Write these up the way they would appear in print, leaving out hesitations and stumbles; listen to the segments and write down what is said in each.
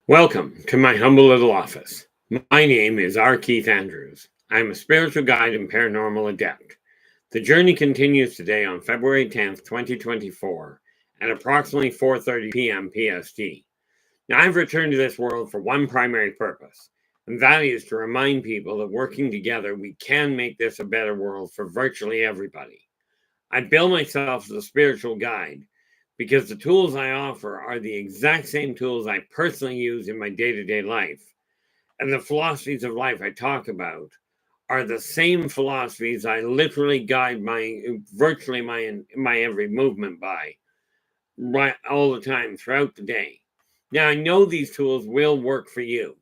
Welcome to my humble little office. My name is R. Keith Andrews. I am a spiritual guide and paranormal adept. The journey continues today on February 10th, 2024 at approximately 4:30 p.m. PST. Now, I've returned to this world for one primary purpose, and that is to remind people that working together, we can make this a better world for virtually everybody. I bill myself as a spiritual guide because the tools I offer are the exact same tools I personally use in my day-to-day life. And the philosophies of life I talk about are the same philosophies I literally guide my every movement by, right, all the time throughout the day. Now, I know these tools will work for you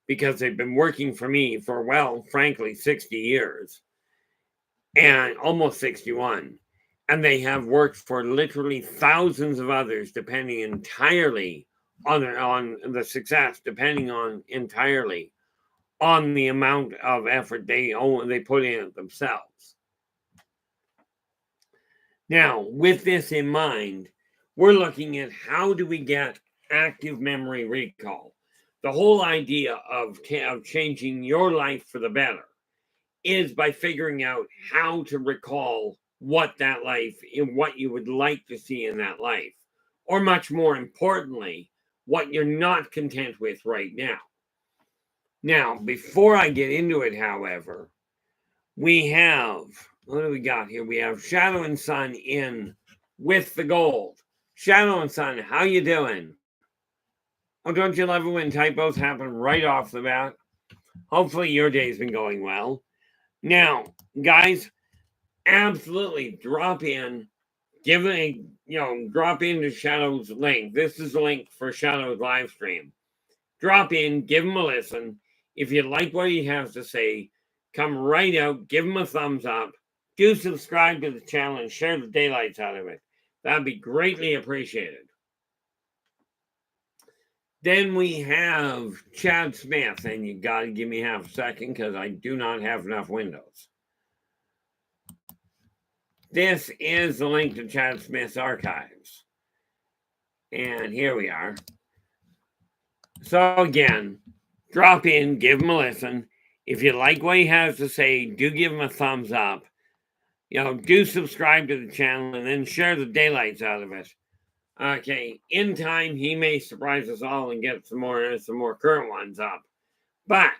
because they've been working for me for, well, frankly, 60 years and almost 61. And they have worked for literally thousands of others, depending entirely on the success, depending on entirely on the amount of effort they put in it themselves. Now, with this in mind, we're looking at how do we get active memory recall. The whole idea of changing your life for the better is by figuring out how to recall what that life and what you would like to see in that life, or much more importantly, what you're not content with right now. Now, before I get into it, however, we have, what do we got here? We have Shadow and Sun in with the gold. Shadow and Sun, how you doing? Oh, don't you love it when typos happen right off the bat? Hopefully your day's been going well. Now, guys, absolutely drop in, drop into Shadow's link. This is the link for Shadow's live stream. Drop in, give him a listen. If you like what he has to say, come right out, give him a thumbs up. Do subscribe to the channel and share the daylights out of it. That'd be greatly appreciated. Then we have Chad Smith, and you got to give me half a second because I do not have enough windows. This is the link to Chad Smith's archives. And here we are. So again, drop in, give him a listen. If you like what he has to say, do give him a thumbs up. Do subscribe to the channel and then share the daylights out of it. Okay, in time, he may surprise us all and get some more current ones up. But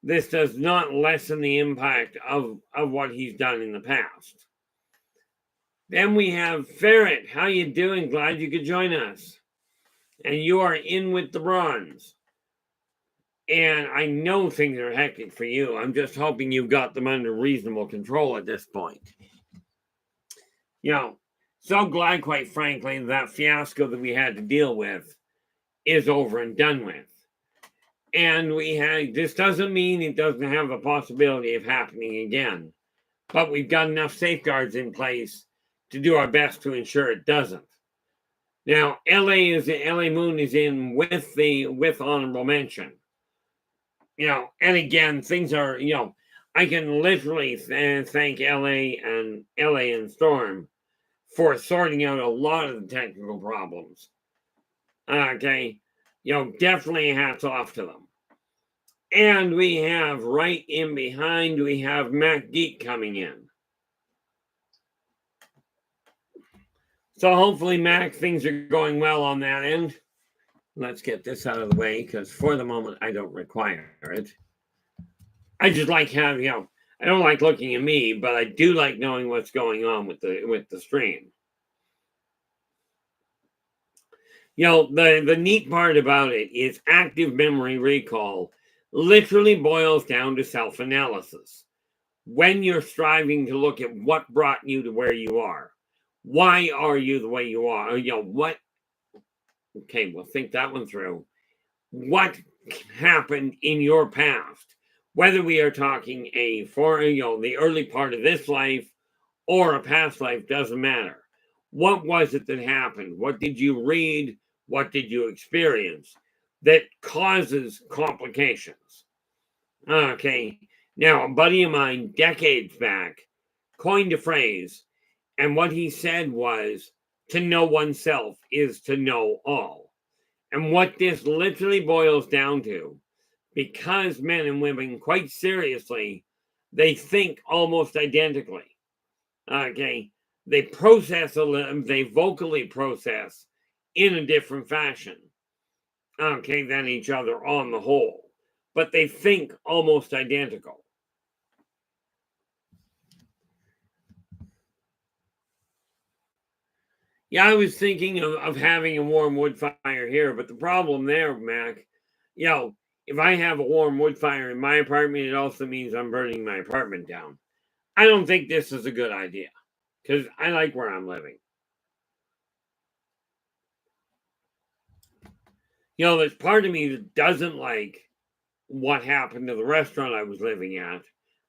this does not lessen the impact of what he's done in the past. Then we have Ferret. How you doing? Glad you could join us. And you are in with the bronze. And I know things are hectic for you. I'm just hoping you've got them under reasonable control at this point. So glad, quite frankly, that fiasco that we had to deal with is over and done with. And this doesn't mean it doesn't have the possibility of happening again. But we've got enough safeguards in place to do our best to ensure it doesn't. Now, LA Moon is in with honorable mention. And again, things are, I can literally thank LA and Storm for sorting out a lot of the technical problems. Okay, definitely hats off to them. And we have right in behind, we have Mac Geek coming in. So hopefully, Mac, things are going well on that end. Let's get this out of the way because for the moment, I don't require it. I just like having, I don't like looking at me, but I do like knowing what's going on with the stream. The neat part about it is active memory recall literally boils down to self-analysis. When you're striving to look at what brought you to where you are, why are you the way you are? Okay, we'll think that one through. What happened in your past? Whether we are talking the early part of this life or a past life, doesn't matter. What was it that happened? What did you read? What did you experience that causes complications? Okay, now a buddy of mine decades back coined a phrase, and what he said was, to know oneself is to know all. And what this literally boils down to, because men and women, quite seriously, they think almost identically. Okay, they process they vocally process in a different fashion, okay, than each other on the whole, but they think almost identical. Yeah, I was thinking of having a warm wood fire here, but the problem there, Mac, if I have a warm wood fire in my apartment, it also means I'm burning my apartment down. I don't think this is a good idea because I like where I'm living. There's part of me that doesn't like what happened to the restaurant I was living at,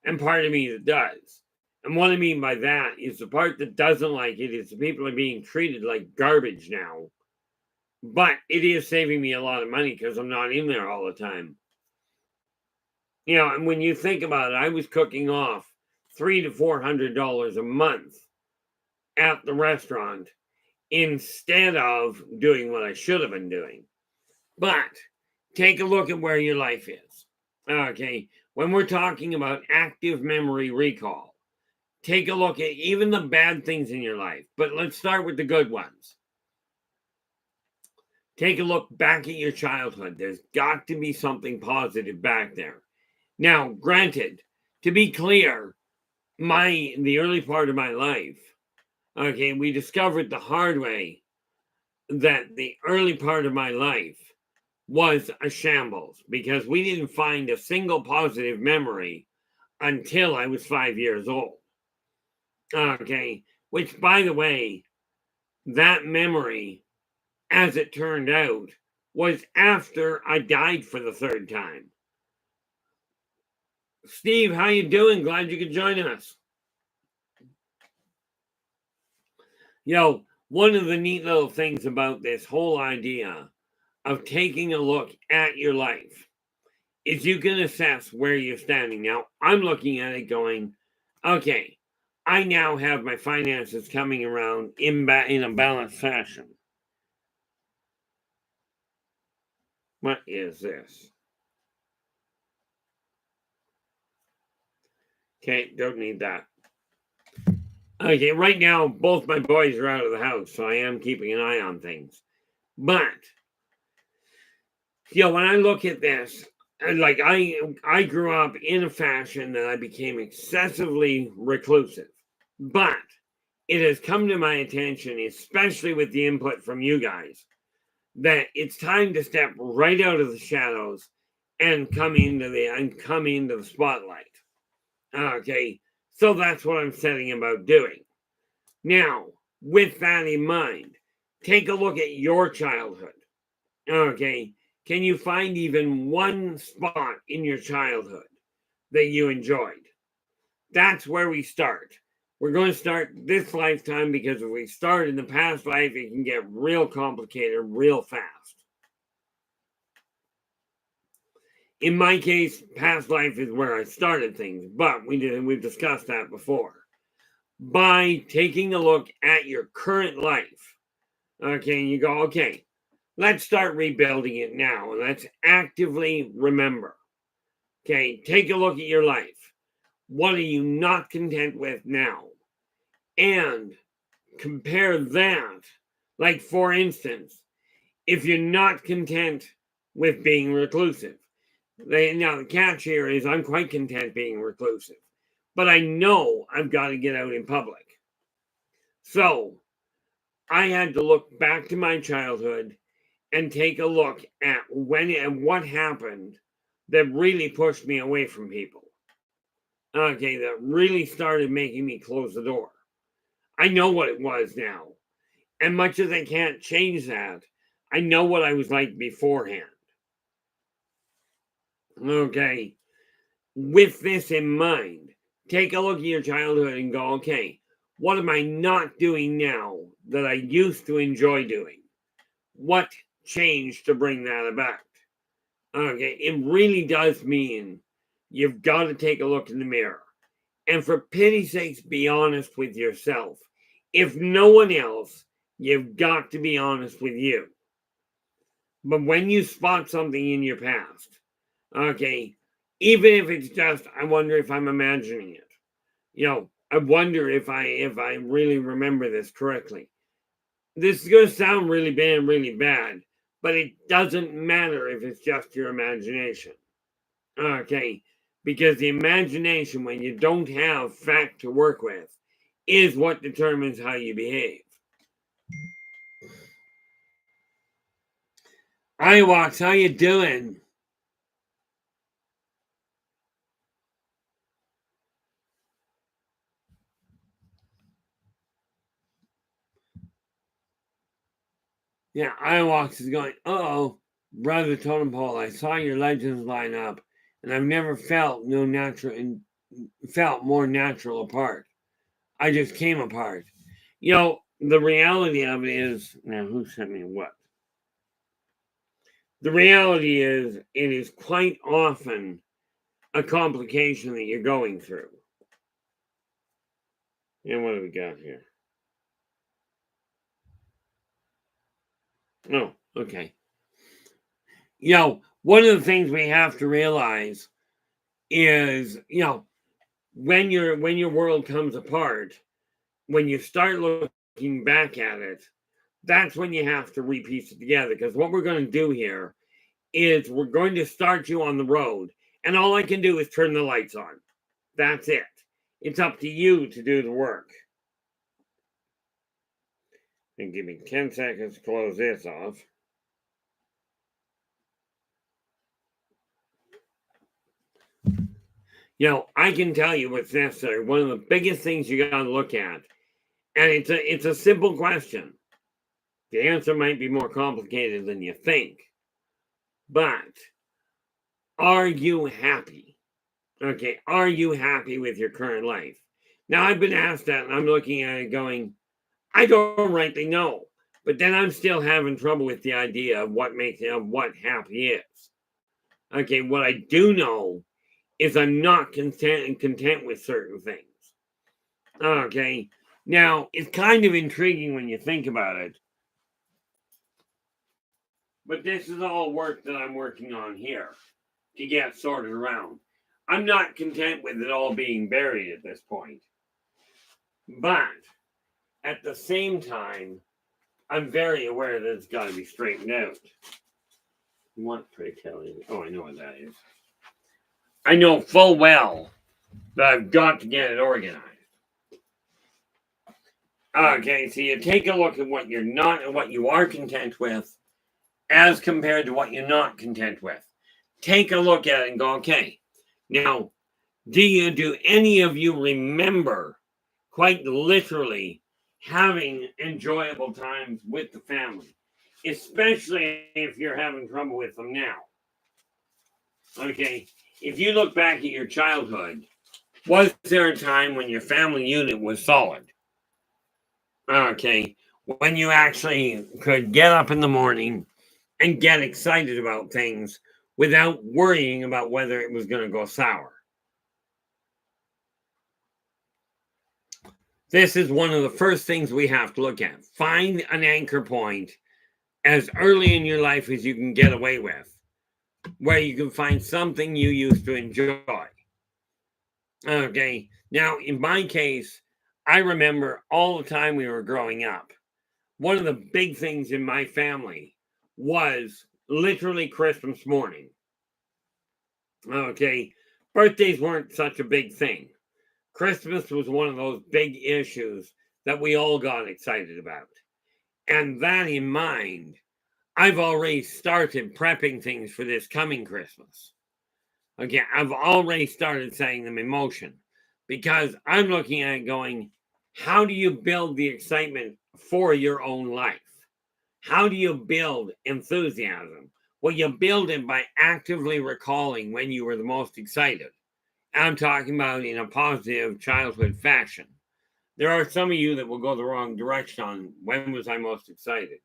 and part of me that does. And what I mean by that is the part that doesn't like it is the people are being treated like garbage now. But it is saving me a lot of money because I'm not in there all the time. And when you think about it, I was cooking off $300 to $400 a month at the restaurant instead of doing what I should have been doing. But take a look at where your life is. Okay, when we're talking about active memory recall, take a look at even the bad things in your life. But let's start with the good ones. Take a look back at your childhood. There's got to be something positive back there. Now, granted, to be clear, the early part of my life, okay, we discovered the hard way that the early part of my life was a shambles because we didn't find a single positive memory until I was 5 years old. Okay, which, by the way, that memory, as it turned out, was after I died for the third time. Steve, how you doing? Glad you could join us. One of the neat little things about this whole idea of taking a look at your life is you can assess where you're standing. Now, I'm looking at it going, okay, I now have my finances coming around in a balanced fashion. What is this? Okay, don't need that. Okay, right now, both my boys are out of the house, so I am keeping an eye on things. But, when I look at this, like I grew up in a fashion that I became excessively reclusive. But it has come to my attention, especially with the input from you guys, that it's time to step right out of the shadows and come into the spotlight. Okay, so that's what I'm setting about doing. Now, with that in mind, take a look at your childhood. Okay, can you find even one spot in your childhood that you enjoyed? That's where we start. We're going to start this lifetime because if we start in the past life, it can get real complicated real fast. In my case, past life is where I started things, but we've discussed that before. By taking a look at your current life, okay, you go, okay, let's start rebuilding it now. Let's actively remember. Okay, take a look at your life. What are you not content with now? And compare that. Like, for instance, if you're not content with being reclusive, now the catch here is I'm quite content being reclusive, but I know I've got to get out in public. So I had to look back to my childhood and take a look at when and what happened that really pushed me away from people. Okay, that really started making me close the door. I know what it was now. And much as I can't change that, I know what I was like beforehand. Okay, with this in mind, take a look at your childhood and go, okay, what am I not doing now that I used to enjoy doing? What changed to bring that about? Okay, it really does mean you've got to take a look in the mirror. And for pity's sakes, be honest with yourself. If no one else, you've got to be honest with you. But when you spot something in your past, okay, even if it's just, I wonder if I'm imagining it. I wonder if I really remember this correctly. This is going to sound really bad, but it doesn't matter if it's just your imagination. Okay, because the imagination, when you don't have fact to work with, is what determines how you behave. Iwax, how you doing? Yeah, Iwax is going, uh-oh, brother Totem Pole, I saw your legends line up, and I've never felt felt more natural apart. I just came apart. The reality of it is, now who sent me what? The reality is, it is quite often a complication that you're going through. And what do we got here? Oh, okay. One of the things we have to realize is, when your world comes apart, when you start looking back at it, that's when you have to repiece it together. Because what we're going to do here is we're going to start you on the road, and all I can do is turn the lights on. That's it. It's up to you to do the work. And give me 10 seconds to close this off. I can tell you what's necessary. One of the biggest things you got to look at, and it's a simple question. The answer might be more complicated than you think, but are you happy? Okay, are you happy with your current life? Now, I've been asked that, and I'm looking at it going, I don't rightly know, but then I'm still having trouble with the idea of what happy is. Okay, what I do know is I'm not content with certain things. Okay, now it's kind of intriguing when you think about it, but this is all work that I'm working on here to get sorted around. I'm not content with it all being buried at this point, but at the same time, I'm very aware that it's got to be straightened out. What, pray tell you? Oh, I know what that is. I know full well that I've got to get it organized. Okay, so you take a look at what you're not and what you are content with as compared to what you're not content with. Take a look at it and go, okay, now, do any of you remember quite literally having enjoyable times with the family, especially if you're having trouble with them now? Okay, if you look back at your childhood, was there a time when your family unit was solid? Okay, when you actually could get up in the morning and get excited about things without worrying about whether it was going to go sour. This is one of the first things we have to look at. Find an anchor point as early in your life as you can get away with, where you can find something you used to enjoy. Okay, now in my case, I remember all the time we were growing up, one of the big things in my family was literally Christmas morning. Okay, birthdays weren't such a big thing. Christmas was one of those big issues that we all got excited about. And that in mind, I've already started prepping things for this coming Christmas. Okay, I've already started setting them in motion because I'm looking at it going, how do you build the excitement for your own life? How do you build enthusiasm? Well, you build it by actively recalling when you were the most excited. I'm talking about in a positive childhood fashion. There are some of you that will go the wrong direction on when was I most excited.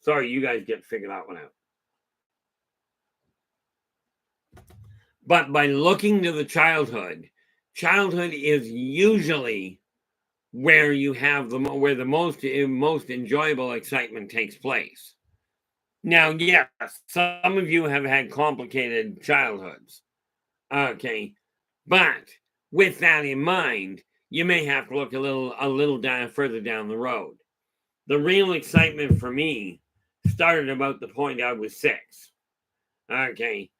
Sorry, you guys get to figure that one out. But by looking to the childhood is usually where you have where the most enjoyable excitement takes place. Now, yes, some of you have had complicated childhoods. Okay. But with that in mind, you may have to look a little down further down the road. The real excitement for me started about the point I was 6. Okay.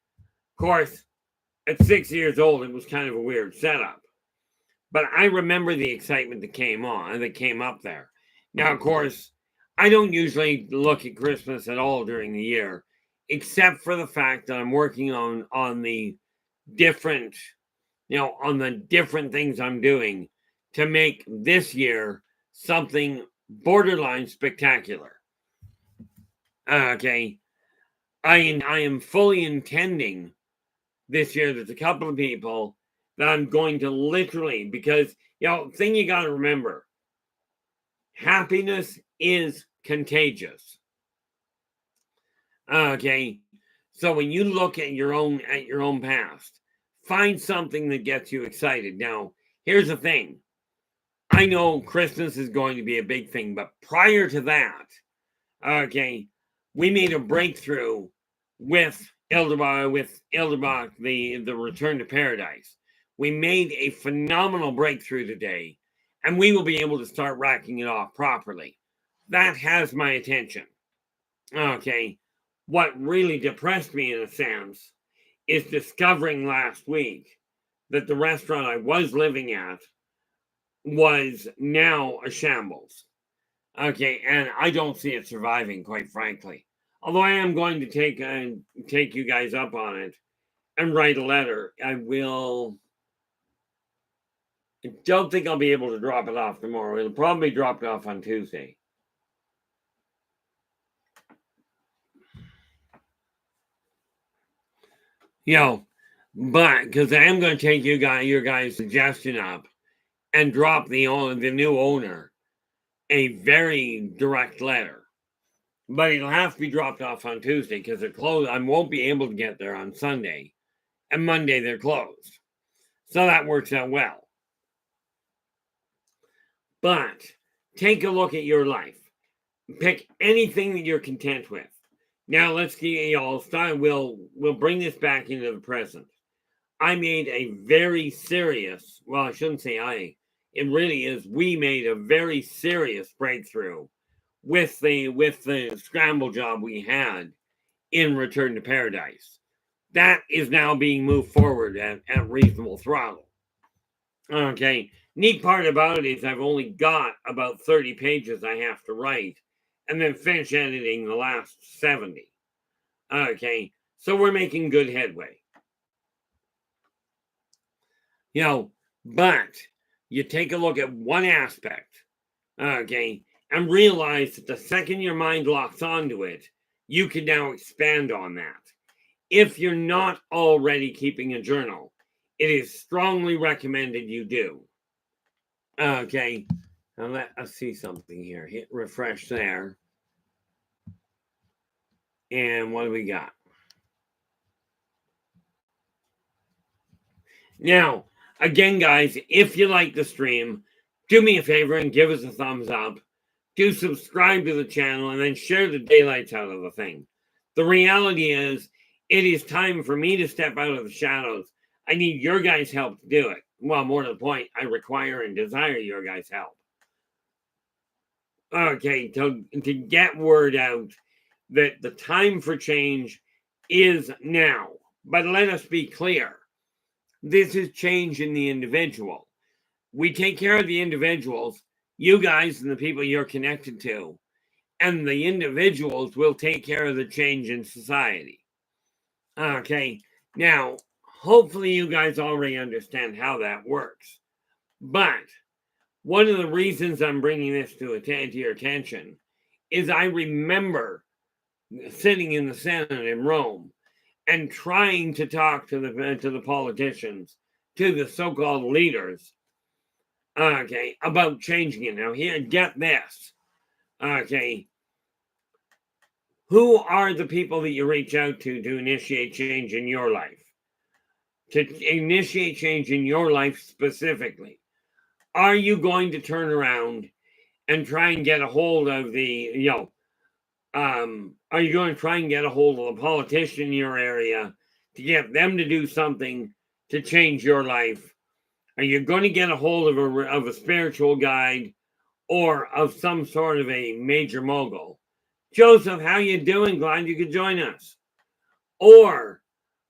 Of course, at 6 years old, it was kind of a weird setup. But I remember the excitement that came up there. Now, of course, I don't usually look at Christmas at all during the year, except for the fact that I'm working on the different, on the different things I'm doing to make this year something borderline spectacular. Okay. I am fully intending this year, there's a couple of people that I'm going to literally, because, thing you got to remember, happiness is contagious. Okay. So when you look at your own past, find something that gets you excited. Now, here's the thing. I know Christmas is going to be a big thing, but prior to that, okay, we made a breakthrough with Yldrbac, the Return to Paradise. We made a phenomenal breakthrough today, and we will be able to start racking it off properly. That has my attention. Okay, what really depressed me in a sense is discovering last week that the restaurant I was living at was now a shambles. Okay, and I don't see it surviving, quite frankly. Although I am going to take you guys up on it and write a letter. I don't think I'll be able to drop it off tomorrow. It'll probably be dropped off on Tuesday. But because I am going to take your guys' suggestion up and drop the new owner a very direct letter. But it'll have to be dropped off on Tuesday because they're closed. I won't be able to get there on Sunday. And Monday they're closed. So that works out well. But take a look at your life. Pick anything that you're content with. Now let's get y'all started. We'll bring this back into the present. I made a very serious, well, I shouldn't say it really is, we made a very serious breakthrough with the scramble job we had in Return to Paradise. That is now being moved forward at reasonable throttle. Okay. Neat part about it is I've only got about 30 pages I have to write and then finish editing the last 70. Okay. So we're making good headway. But you take a look at one aspect, okay, and realize that the second your mind locks onto it, you can now expand on that. If you're not already keeping a journal, it is strongly recommended you do. Okay, now let us see something here. Hit refresh there. And what do we got? Now, again, guys, if you like the stream, do me a favor and give us a thumbs up. Do subscribe to the channel and then share the daylights out of the thing. The reality is, it is time for me to step out of the shadows. I need your guys' help to do it. Well, more to the point, I require and desire your guys' help. Okay, to get word out that the time for change is now. But let us be clear. This is change in the individual. We take care of the individuals, you guys and the people you're connected to, and the individuals will take care of the change in society. Okay, now, hopefully you guys already understand how that works. But one of the reasons I'm bringing this to your attention is I remember sitting in the Senate in Rome and trying to talk to the politicians, to the so-called leaders, okay, about changing it. Now, here, get this, okay, who are the people that you reach out to initiate change in your life? To initiate change in your life specifically, are you going to turn around and try and get a hold of the, Are you going to try and get a hold of a politician in your area to get them to do something to change your life? Are you going to get a hold of a spiritual guide or of some sort of a major mogul? Joseph, how you doing? Glad you could join us. Or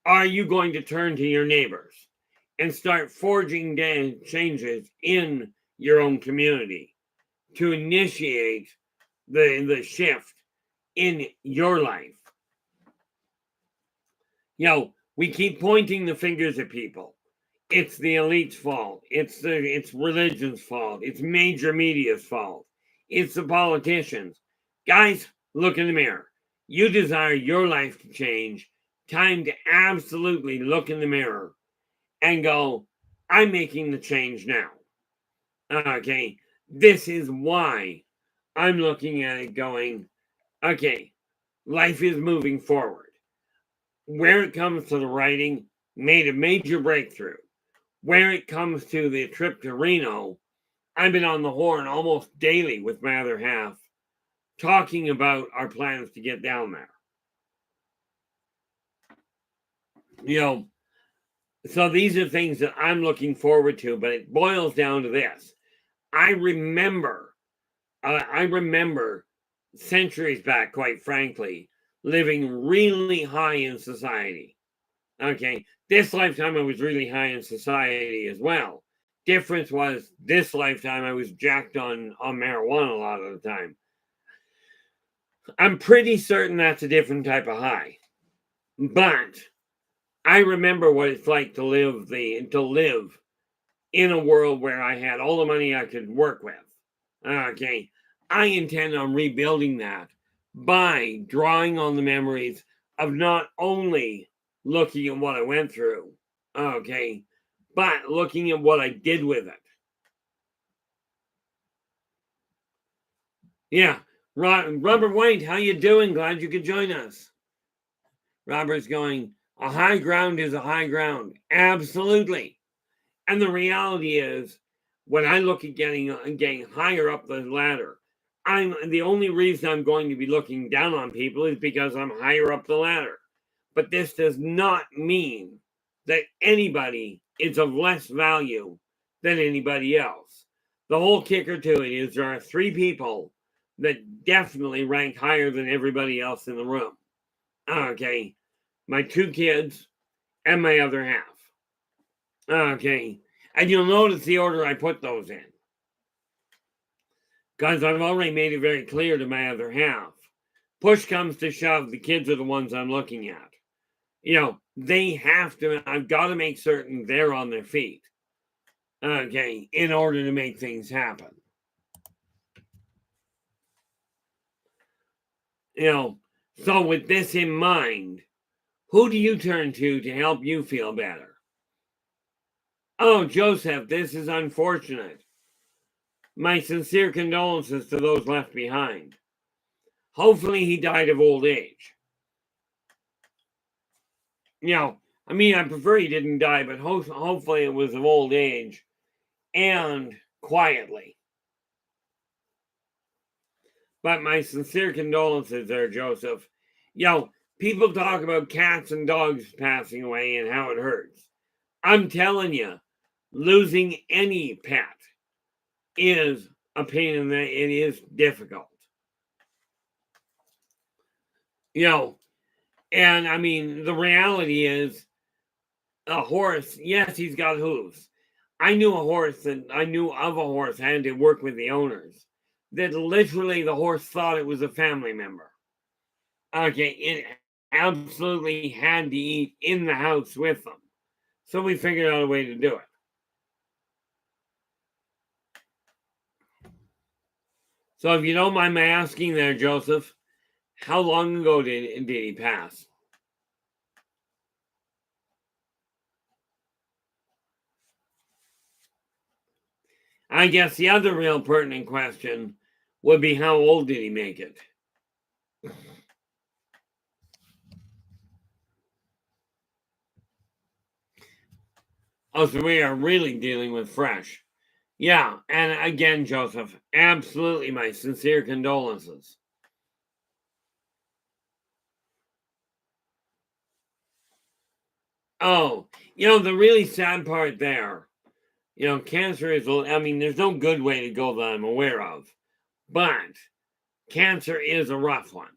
are you going to turn to your neighbors and start forging changes in your own community to initiate the shift in your life? We keep pointing the fingers at people. It's the elite's fault. It's religion's fault. It's major media's fault. It's the politicians. Guys, look in the mirror. You desire your life to change. Time to absolutely look in the mirror and go, I'm making the change now. Okay, this is why I'm looking at it going, okay, life is moving forward. Where it comes to the writing, made a major breakthrough. Where it comes to the trip to Reno, I've been on the horn almost daily with my other half, talking about our plans to get down there. So these are things that I'm looking forward to, but it boils down to this. I remember centuries back, quite frankly, living really high in society. Okay, this lifetime I was really high in society as well. Difference was this lifetime I was jacked on marijuana a lot of the time. I'm pretty certain that's a different type of high. But I remember what it's like to live in a world where I had all the money I could work with. Okay, I intend on rebuilding that by drawing on the memories of not only looking at what I went through, okay, but looking at what I did with it. Yeah, Robert White, how you doing? Glad you could join us. Robert's going, a high ground is a high ground. Absolutely. And the reality is, when I look at getting higher up the ladder, the only reason I'm going to be looking down on people is because I'm higher up the ladder. But this does not mean that anybody is of less value than anybody else. The whole kicker to it is there are 3 people that definitely rank higher than everybody else in the room. Okay, my 2 kids and my other half. Okay, and you'll notice the order I put those in, because I've already made it very clear to my other half. Push comes to shove, the kids are the ones I'm looking at. They have to, I've got to make certain they're on their feet, okay, in order to make things happen. So with this in mind, who do you turn to help you feel better? Oh, Joseph, this is unfortunate. My sincere condolences to those left behind. Hopefully he died of old age. I prefer he didn't die, but hopefully it was of old age and quietly. But my sincere condolences there, Joseph. People talk about cats and dogs passing away and how it hurts. I'm telling you, losing any pet is a pain in the, it is difficult. And the reality is, a horse, yes, he's got hooves. I knew of a horse had to work with the owners, that literally the horse thought it was a family member. Okay, it absolutely had to eat in the house with them. So we figured out a way to do it. So if you don't mind my asking there, Joseph, how long ago did he pass? I guess the other real pertinent question would be, how old did he make it? Oh, so we are really dealing with fresh. Yeah, and again, Joseph, absolutely my sincere condolences. Oh, the really sad part there, cancer is, I mean, there's no good way to go that I'm aware of, but cancer is a rough one.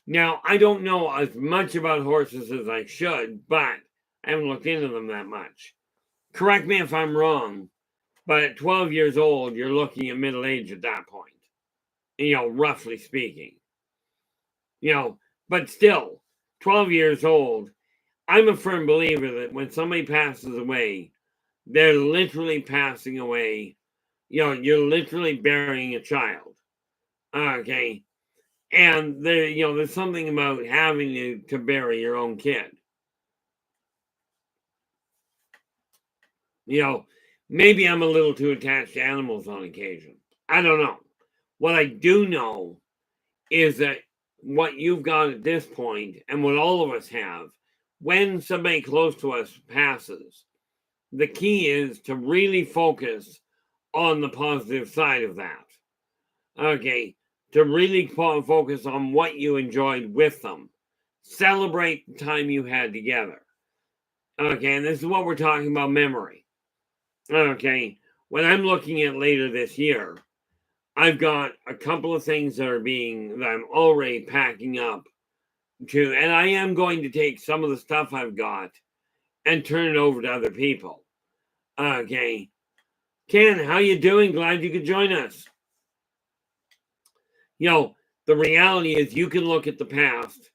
Now, I don't know as much about horses as I should, but I haven't looked into them that much. Correct me if I'm wrong, but at 12 years old, you're looking at middle age at that point, roughly speaking. But still, 12 years old, I'm a firm believer that when somebody passes away, they're literally passing away. You're literally burying a child. Okay. And there's something about having to bury your own kid. Maybe I'm a little too attached to animals on occasion. I don't know. What I do know is that what you've got at this point, and what all of us have, when somebody close to us passes, the key is to really focus on the positive side of that. Okay. To really focus on what you enjoyed with them. Celebrate the time you had together. Okay. And this is what we're talking about, memory. Okay. When I'm looking at later this year, I've got a couple of things that I'm already packing up to, and I am going to take some of the stuff I've got and turn it over to other people. Okay. Ken, how you doing? Glad you could join us. The reality is you can look at the past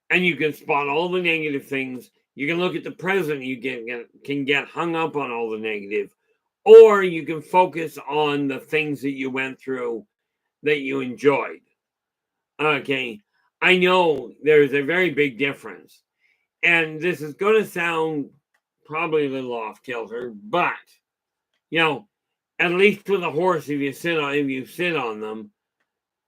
and you can spot all the negative things. You can look at the present, you can get hung up on all the negative, or you can focus on the things that you went through that you enjoyed. Okay. I know there's a very big difference. And this is going to sound probably a little off kilter, but at least with a horse, if you sit on them,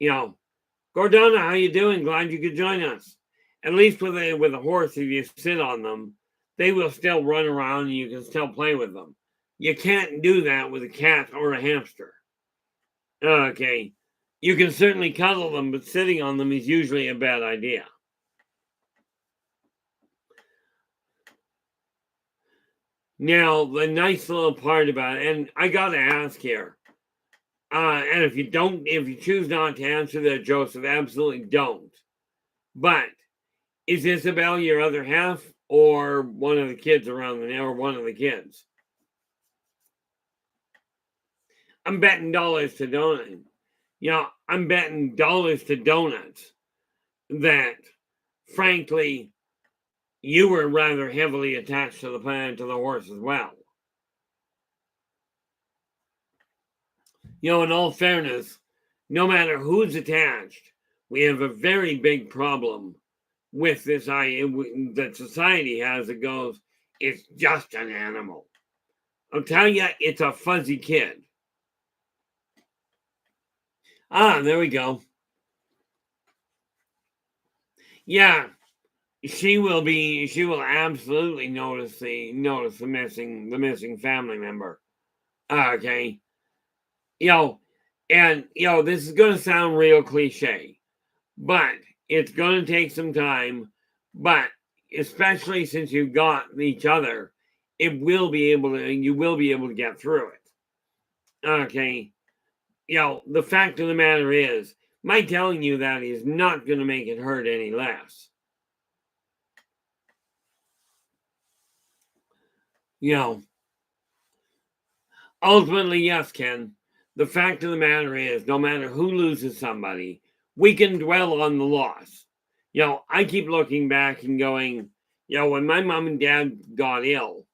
Gordana, how you doing? Glad you could join us. At least with a horse, if you sit on them, they will still run around and you can still play with them. You can't do that with a cat or a hamster. Okay. You can certainly cuddle them, but sitting on them is usually a bad idea. Now, the nice little part about it, and I got to ask here, and if you choose not to answer that, Joseph, absolutely don't. But is Isabel your other half, or one of the kids or one of the kids? I'm betting dollars to donuts. I'm betting dollars to donuts that, frankly, you were rather heavily attached to the horse as well. In all fairness, no matter who's attached, we have a very big problem with this idea that society has that goes, it's just an animal. I'll tell you, it's a fuzzy kid. There we go. Yeah, she will absolutely notice the missing family member. Okay. And this is gonna sound real cliche, but it's gonna take some time. But especially since you've got each other, you will be able to get through it. Okay. The fact of the matter is, my telling you that is not going to make it hurt any less. Ultimately, yes, Ken. The fact of the matter is, no matter who loses somebody, we can dwell on the loss. I keep looking back and going, when my mom and dad got ill,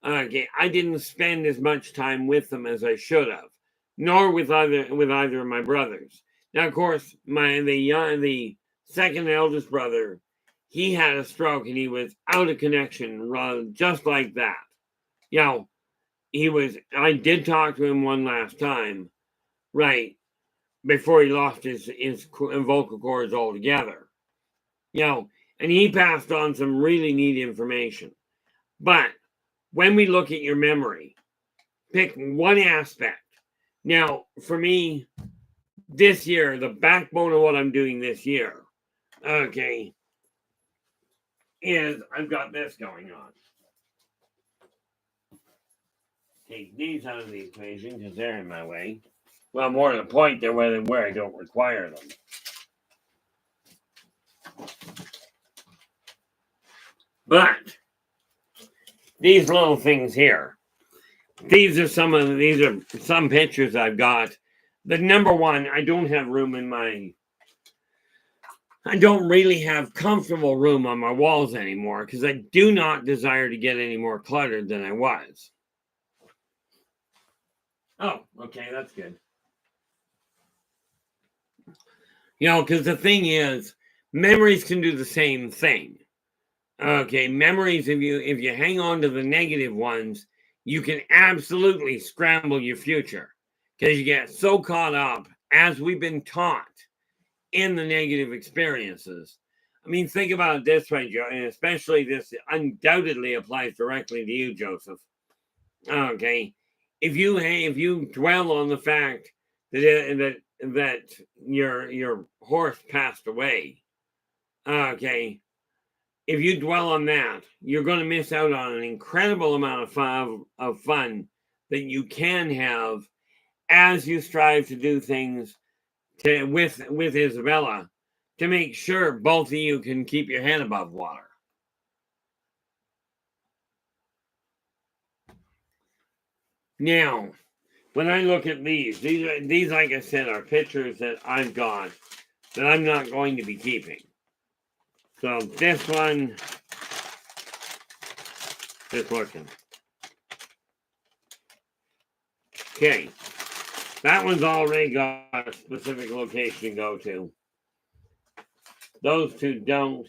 okay, I didn't spend as much time with them as I should have, nor with either of my brothers. Now, of course, the second eldest brother, he had a stroke and he was out of connection, just like that. I did talk to him one last time, right, before he lost his vocal cords altogether. And he passed on some really neat information. But when we look at your memory, pick one aspect. Now, for me, this year, the backbone of what I'm doing this year, okay, is I've got this going on. take these out of the equation because they're in my way. Well, more to the point, they're where I don't require them. But these little things here, these are some pictures I've got. The number one, I don't really have comfortable room on my walls anymore because I do not desire to get any more cluttered than I was. Oh, okay, that's good. Because the thing is, memories can do the same thing. Okay, memories, if you hang on to the negative ones, you can absolutely scramble your future because you get so caught up, as we've been taught, in the negative experiences. I mean, think about it this way, Joe, and especially this undoubtedly applies directly to you, Joseph. Okay, if you dwell on the fact that your horse passed away, okay, if you dwell on that, you're going to miss out on an incredible amount of fun that you can have as you strive to do things with Isabella to make sure both of you can keep your head above water. Now, when I look at these like I said, are pictures that I've got that I'm not going to be keeping. So this one, just looking. Okay, that one's already got a specific location to go to. Those two don't.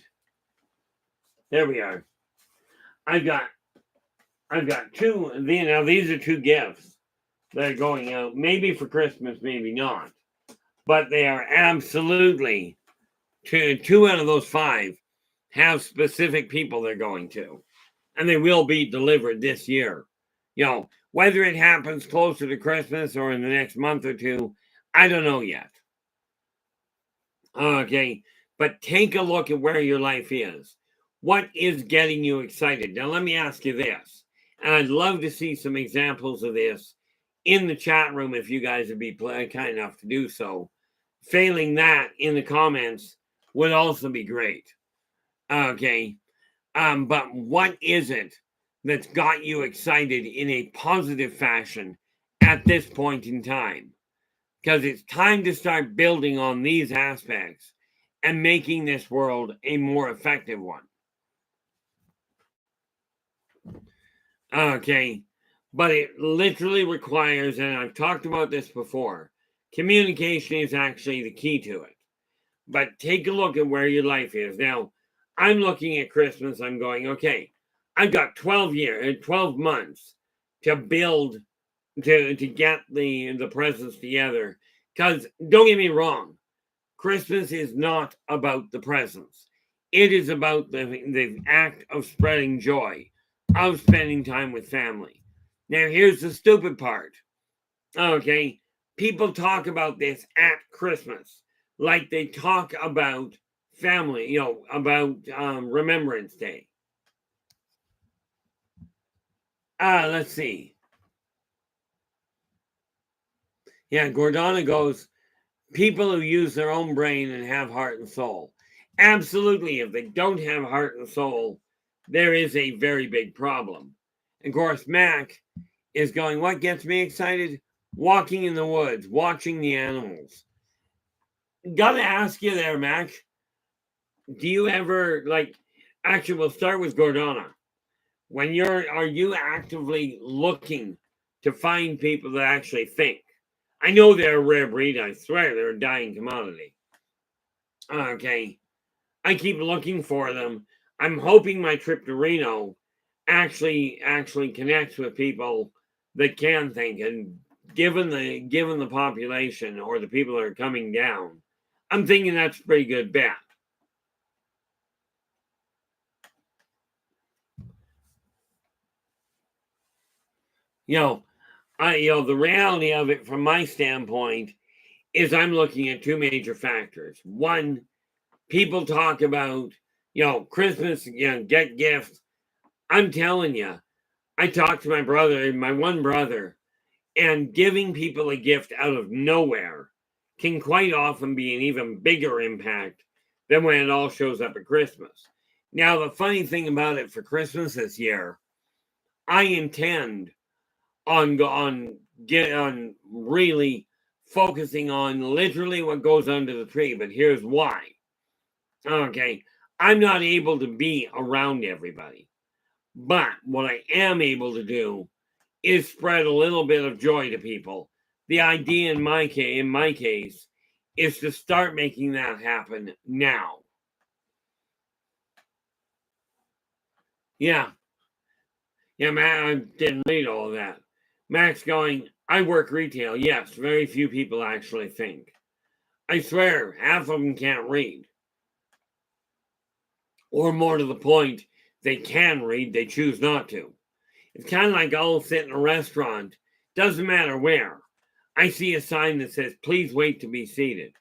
There we are. I've got two. Now these are two gifts that are going out. Maybe for Christmas, maybe not. But they are absolutely two out of those 5 have specific people they're going to, and they will be delivered this year. Whether it happens closer to Christmas or in the next month or two, I don't know yet. Okay, but take a look at where your life is. What is getting you excited? Now, let me ask you this, and I'd love to see some examples of this in the chat room if you guys would be kind enough to do so. Failing that, in the comments would also be great. Okay, but what is it that's got you excited in a positive fashion at this point in time? Because it's time to start building on these aspects and making this world a more effective one. Okay, but it literally requires, and I've talked about this before, communication is actually the key to it. But take a look at where your life is. Now, I'm looking at Christmas, I'm going, okay, I've got 12 months to build, to get the presents together. Because don't get me wrong, Christmas is not about the presents. It is about the act of spreading joy, of spending time with family. Now, here's the stupid part. Okay, people talk about this at Christmas like they talk about family, about Remembrance Day. Let's see. Yeah, Gordana goes, people who use their own brain and have heart and soul. Absolutely, if they don't have heart and soul, there is a very big problem. And of course, Mac is going, what gets me excited? Walking in the woods, watching the animals. Gotta ask you there, Mac. Do you ever, actually, we'll start with Gordana. Are you actively looking to find people that actually think? I know they're a rare breed, I swear they're a dying commodity. Okay. I keep looking for them. I'm hoping my trip to Reno actually connects with people that can think, and given the population or the people that are coming down, I'm thinking that's a pretty good bet. The reality of it from my standpoint is I'm looking at 2 major factors. One, people talk about, Christmas, get gifts. I'm telling you, I talked to my one brother, and giving people a gift out of nowhere can quite often be an even bigger impact than when it all shows up at Christmas. Now, the funny thing about it for Christmas this year, I intend on really focusing on literally what goes under the tree, but here's why. Okay, I'm not able to be around everybody, but what I am able to do is spread a little bit of joy to people. The idea in my case is to start making that happen now. Yeah, Matt, I didn't read all of that. Max going, I work retail. Yes, very few people actually think. I swear, half of them can't read. Or more to the point, they can read, they choose not to. It's kind of like I'll sit in a restaurant, doesn't matter where. I see a sign that says, please wait to be seated.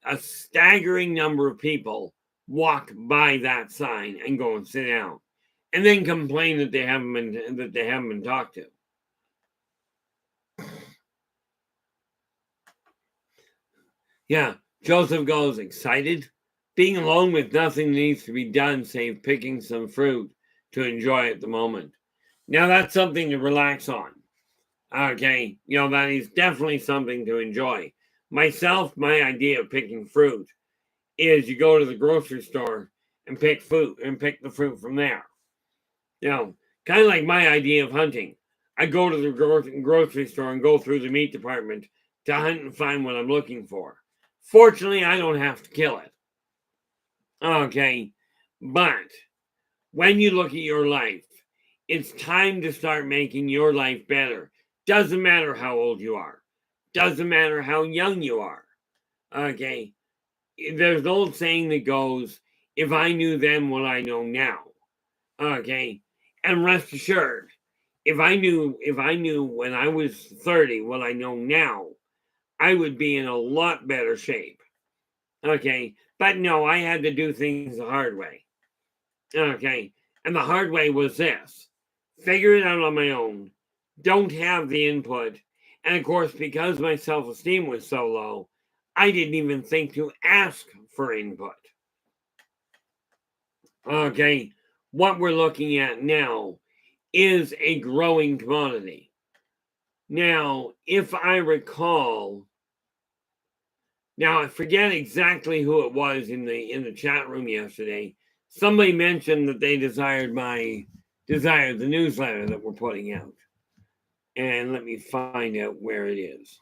A staggering number of people walk by that sign and go and sit down, and then complain that they haven't been talked to. Yeah, Joseph goes, excited. Being alone with nothing needs to be done save picking some fruit to enjoy at the moment. Now that's something to relax on. Okay, that is definitely something to enjoy. Myself, my idea of picking fruit is you go to the grocery store and pick the fruit from there. Kind of like my idea of hunting. I go to the grocery store and go through the meat department to hunt and find what I'm looking for. Fortunately, I don't have to kill it. Okay, but when you look at your life, it's time to start making your life better. Doesn't matter how old you are. Doesn't matter how young you are. Okay, there's an old saying that goes, if I knew then what I know now. Okay, and rest assured, if I knew when I was 30 what I know now, I would be in a lot better shape. Okay, but no, I had to do things the hard way. Okay, and the hard way was this: figure it out on my own, don't have the input, and of course, because my self-esteem was so low, I didn't even think to ask for input. Okay, what we're looking at now is a growing commodity. Now, if I recall, now I forget exactly who it was in the chat room yesterday. Somebody mentioned that they desired the newsletter that we're putting out. And let me find out where it is.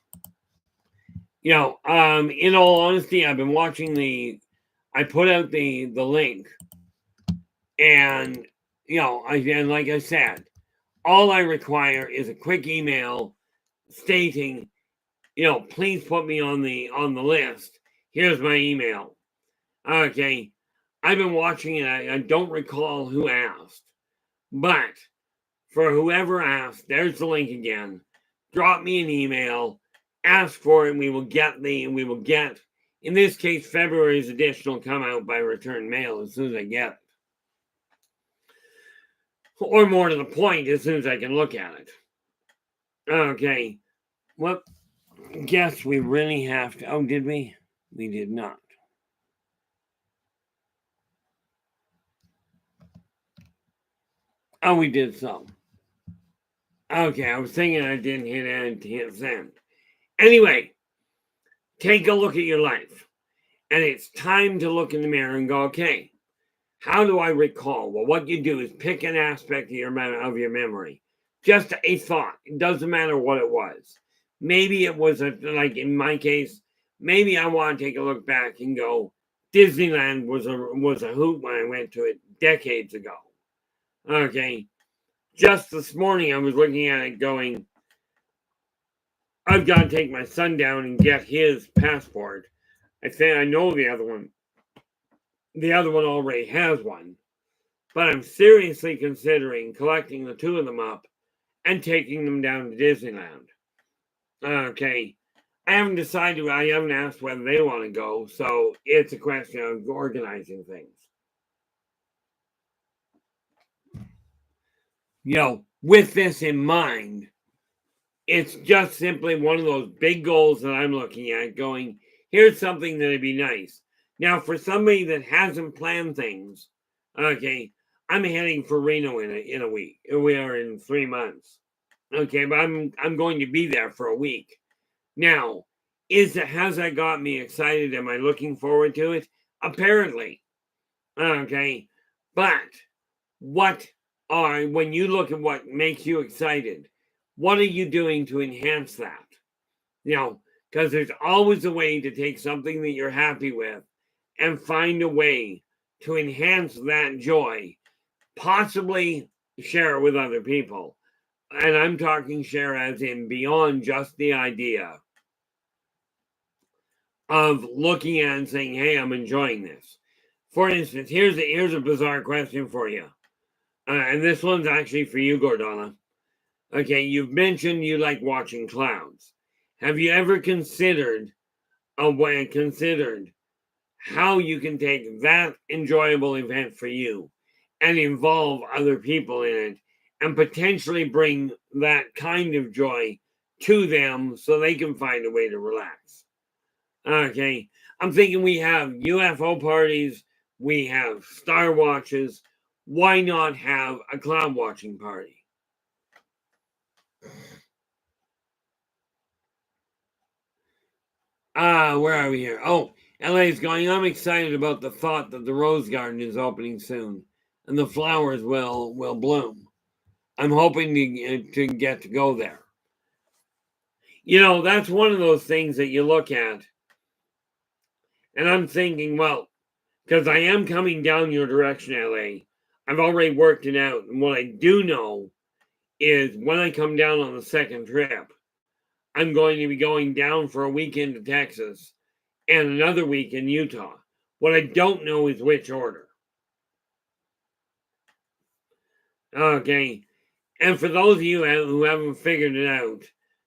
In all honesty, I've been watching I put out the link, and and like I said, all I require is a quick email stating, please put me on the list. Here's my email. Okay, I've been watching it. I don't recall who asked, but for whoever asked, there's the link again. Drop me an email, ask for it, and we will get, in this case, February's edition will come out by return mail as soon as I get it. Or more to the point, as soon as I can look at it. Okay. Well, guess we really have to. Oh, did we? We did not. Oh, we did so. Okay, I was thinking I didn't hit send. Anyway, take a look at your life. And it's time to look in the mirror and go, okay, how do I recall? Well, what you do is pick an aspect of your memory. Just a thought. It doesn't matter what it was. Maybe it was like in my case, maybe I want to take a look back and go, Disneyland was a hoot when I went to it decades ago. Okay. Just this morning I was looking at it going, I've got to take my son down and get his passport. I think I know the other one. The other one already has one. But I'm seriously considering collecting the two of them up and taking them down to Disneyland. Okay. I haven't decided, I haven't asked whether they want to go, so it's a question of organizing things. with this in mind, it's just simply one of those big goals that I'm looking at going, here's something that'd be nice. Now, for somebody that hasn't planned things, okay, I'm heading for Reno in a week. We are in 3 months. Okay, but I'm going to be there for a week. Now, has that got me excited? Am I looking forward to it? Apparently. Okay. But when you look at what makes you excited, what are you doing to enhance that? Because there's always a way to take something that you're happy with and find a way to enhance that joy, possibly share it with other people. And I'm talking share as in beyond just the idea of looking at and saying, hey, I'm enjoying this. For instance, here's a bizarre question for you. And this one's actually for you, Gordana. Okay, you've mentioned you like watching clouds. Have you ever considered how you can take that enjoyable event for you and involve other people in it and potentially bring that kind of joy to them so they can find a way to relax? Okay, I'm thinking we have UFO parties, we have star watches. Why not have a cloud watching party? Where are we here? Oh, LA's going, I'm excited about the thought that the Rose Garden is opening soon and the flowers will bloom. I'm hoping to get to go there. That's one of those things that you look at and I'm thinking, well, because I am coming down your direction, LA. I've already worked it out. And what I do know is when I come down on the second trip, I'm going to be going down for a weekend to Texas and another week in Utah. What I don't know is which order. Okay. And for those of you who haven't figured it out,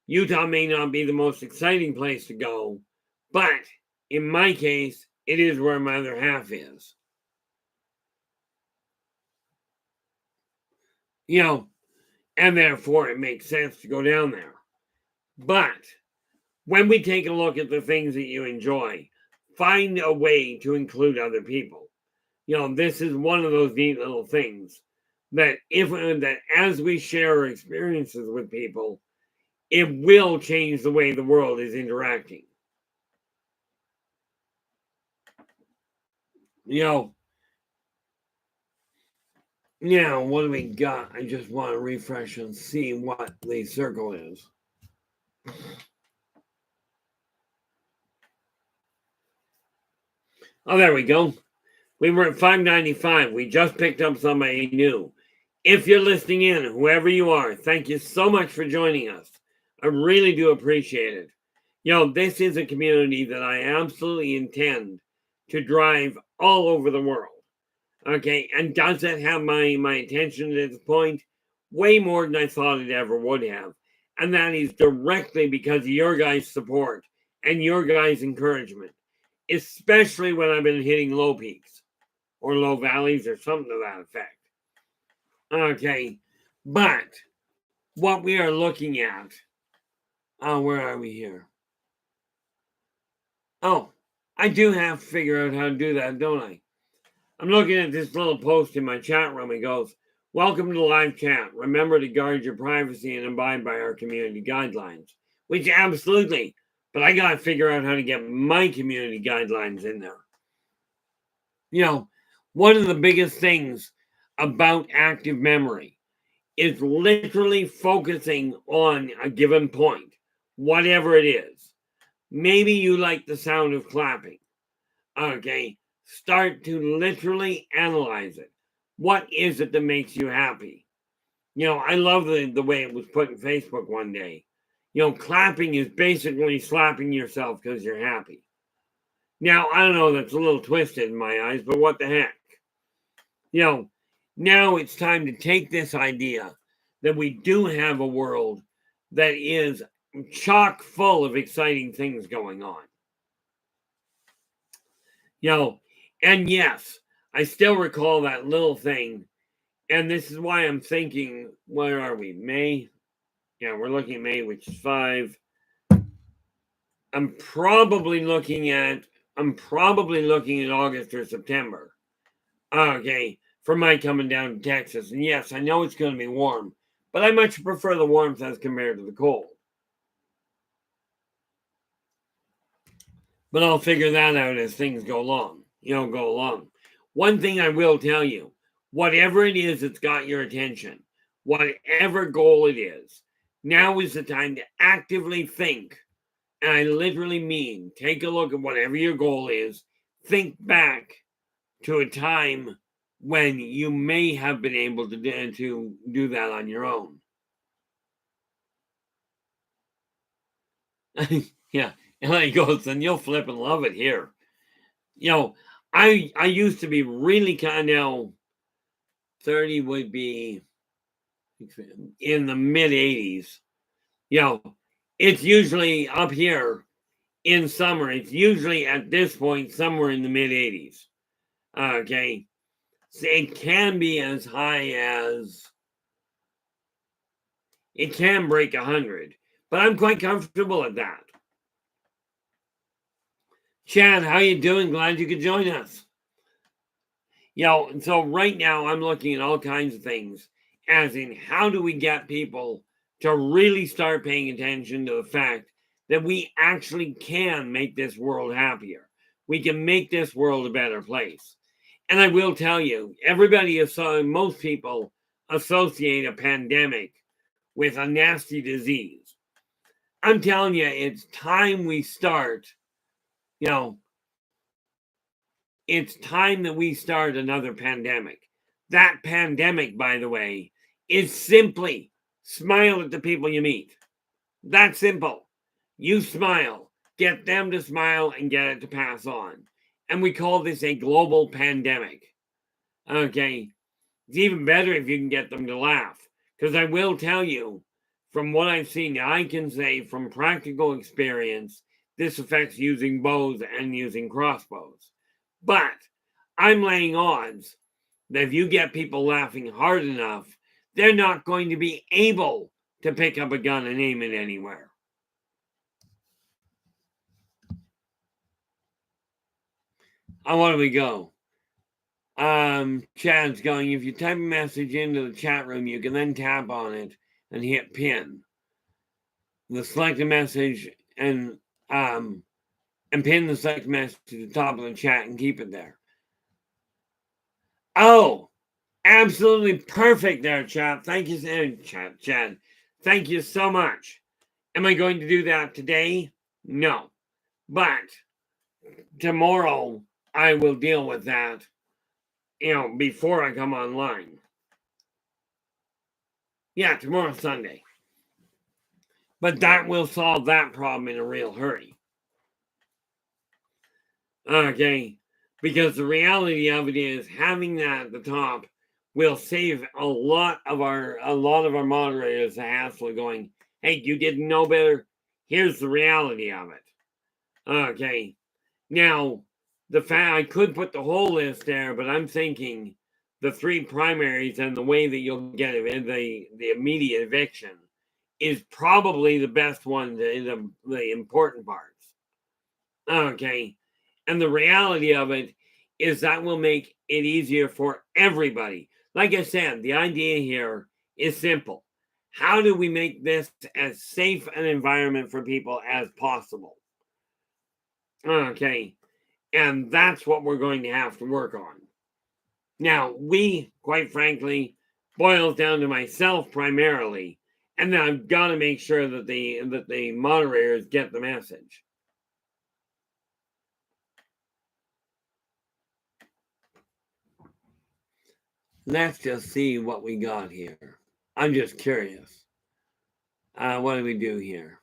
Utah may not be the most exciting place to go, but in my case, it is where my other half is. And therefore it makes sense to go down there. But when we take a look at the things that you enjoy, find a way to include other people. This is one of those neat little things that as we share our experiences with people, it will change the way the world is interacting. Now, what do we got? I just want to refresh and see what the circle is. Oh, there we go. We were at 595. We just picked up somebody new. If you're listening in, whoever you are, thank you so much for joining us. I really do appreciate it. This is a community that I absolutely intend to drive all over the world. Okay, and does it have my attention at this point? Way more than I thought it ever would have. And that is directly because of your guys' support and your guys' encouragement, especially when I've been hitting low peaks or low valleys or something to that effect. Okay, but what we are looking at, where are we here? Oh, I do have to figure out how to do that, don't I? I'm looking at this little post in my chat room. It goes, welcome to the live chat. Remember to guard your privacy and abide by our community guidelines. Which absolutely, but I got to figure out how to get my community guidelines in there. One of the biggest things about active memory is literally focusing on a given point, whatever it is. Maybe you like the sound of clapping. Okay. Start to literally analyze it. What is it that makes you happy? I love the way it was put in Facebook one day. Clapping is basically slapping yourself because you're happy. Now, I don't know, that's a little twisted in my eyes, but what the heck? Now it's time to take this idea that we do have a world that is chock full of exciting things going on. And yes, I still recall that little thing And this is why I'm thinking, where are we? May? Yeah, we're looking at May, which is 5. I'm probably looking at August or September. Okay, for my coming down to Texas. And yes, I know it's going to be warm, but I much prefer the warmth as compared to the cold. But I'll figure that out as things go along. One thing I will tell you, whatever it is that's got your attention, whatever goal it is, now is the time to actively think. And I literally mean take a look at whatever your goal is, think back to a time when you may have been able to do that on your own. Yeah, and he goes, and you'll flip and love it here. I used to be really kind of 30 would be in the mid 80s. It's usually up here in summer. It's usually at this point somewhere in the mid 80s. Okay. It can be as high as it can break 100, but I'm quite comfortable at that. Chad, how you doing? Glad you could join us. So right now I'm looking at all kinds of things, as in how do we get people to really start paying attention to the fact that we actually can make this world happier. We can make this world a better place. And I will tell you, most people associate a pandemic with a nasty disease. I'm telling you, it's time we start, it's time that we start another pandemic. That pandemic, by the way, is simply smile at the people you meet. That simple. You smile, get them to smile, and get it to pass on. And we call this a global pandemic. Okay. It's even better if you can get them to laugh. Because I will tell you, from what I've seen, I can say from practical experience, this affects using bows and using crossbows. But I'm laying odds that if you get people laughing hard enough, they're not going to be able to pick up a gun and aim it anywhere. Where do we go? Chad's going, if you type a message into the chat room, you can then tap on it and hit pin. Select a message and pin the select message to the top of the chat and keep it there. Oh, absolutely perfect there, Chad. Thank you, Chad. Thank you so much. Am I going to do that today? No. But tomorrow I will deal with that, before I come online. Yeah, tomorrow's Sunday. But that will solve that problem in a real hurry. Okay. Because the reality of it is having that at the top will save a lot of our moderators the hassle of going, hey, you didn't know better. Here's the reality of it. Okay. Now, the fact I could put the whole list there, but I'm thinking the 3 primaries and the way that you'll get it in the immediate eviction is probably the best one, the important parts. Okay. And the reality of it is that will make it easier for everybody. Like I said, the idea here is simple. How do we make this as safe an environment for people as possible? Okay. And that's what we're going to have to work on. Now, we, quite frankly, boils down to myself primarily, and then I've got to make sure that the moderators get the message. Let's just see what we got here. I'm just curious. What do we do here?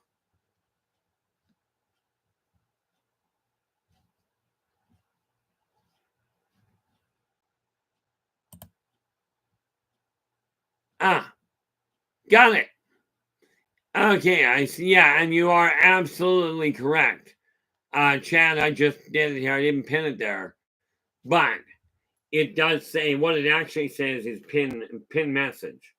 Got it. Okay, I see. Yeah, and you are absolutely correct. Chad, I just did it here. I didn't pin it there. But it does say, what it actually says is pin message.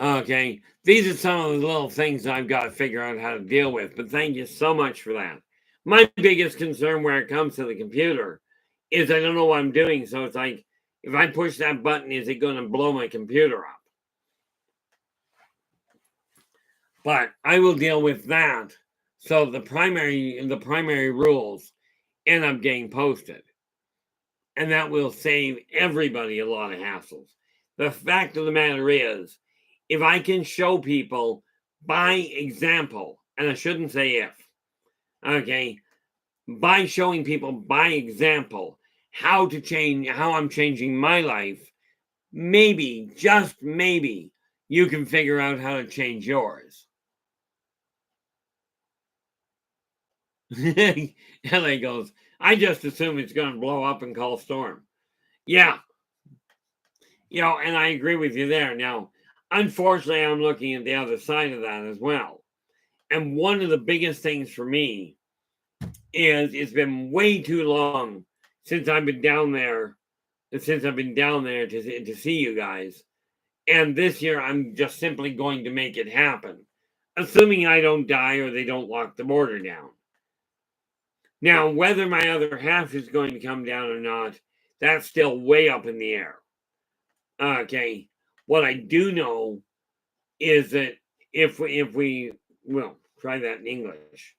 Okay, these are some of the little things I've got to figure out how to deal with, but thank you so much for that. My biggest concern where it comes to the computer is I don't know what I'm doing, so it's like, if I push that button, is it going to blow my computer up? But I will deal with that. So the primary rules end up getting posted. And that will save everybody a lot of hassles. The fact of the matter is, if I can show people by example, and I shouldn't say if, okay, by showing people by example how I'm changing my life, maybe, just maybe, you can figure out how to change yours. LA goes, I just assume it's going to blow up and call storm. Yeah. And I agree with you there. Now, unfortunately, I'm looking at the other side of that as well. And one of the biggest things for me is it's been way too long since I've been down there, to see you guys. And this year, I'm just simply going to make it happen, assuming I don't die or they don't lock the border down. Now, whether my other half is going to come down or not, that's still way up in the air. Okay, what I do know is that if we well, try that in English.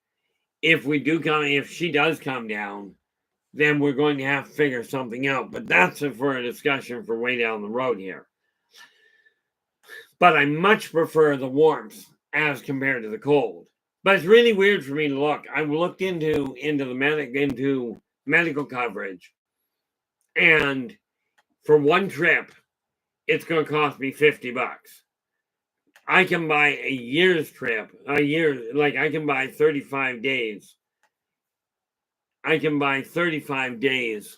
If she does come down, then we're going to have to figure something out. But that's for a discussion for way down the road here. But I much prefer the warmth as compared to the cold. But it's really weird for me to look. I looked into medical coverage, and for one trip, it's going to cost me $50. I can buy a year's trip, I can buy 35 days. I can buy 35 days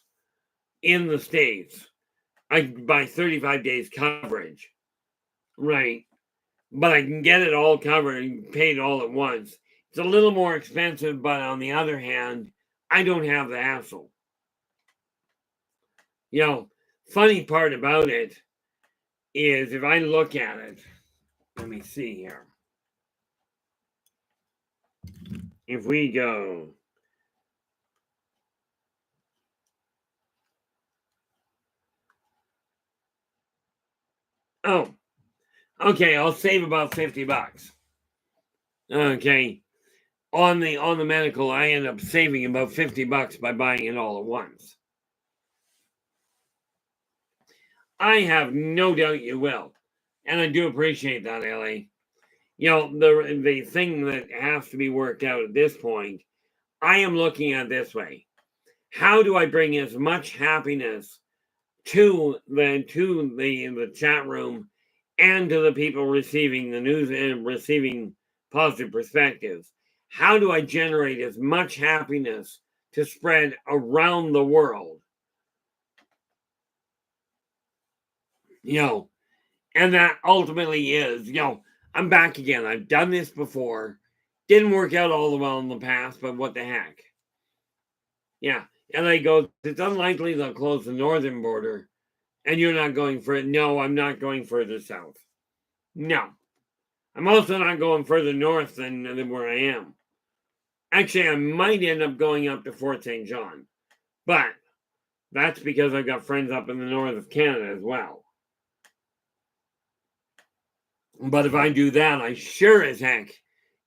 in the States. I can buy 35 days coverage, right? But I can get it all covered and paid all at once. It's a little more expensive, but on the other hand, I don't have the hassle. Funny part about it is if I look at it, let me see here. If we go, oh, okay, I'll save about $50. Okay, on the medical, I end up saving about $50 by buying it all at once. I have no doubt you will, and I do appreciate that, LA. The thing that has to be worked out at this point, I am looking at it this way. How do I bring as much happiness to the chat room and to the people receiving the news and receiving positive perspectives? How do I generate as much happiness to spread around the world? And that ultimately is, I'm back again. I've done this before. Didn't work out all the well in the past, but what the heck? Yeah. And I go, it's unlikely they'll close the northern border and you're not going for it. No, I'm not going further south. No. I'm also not going further north than where I am. Actually, I might end up going up to Fort St. John. But that's because I've got friends up in the north of Canada as well. But if I do that, I sure as heck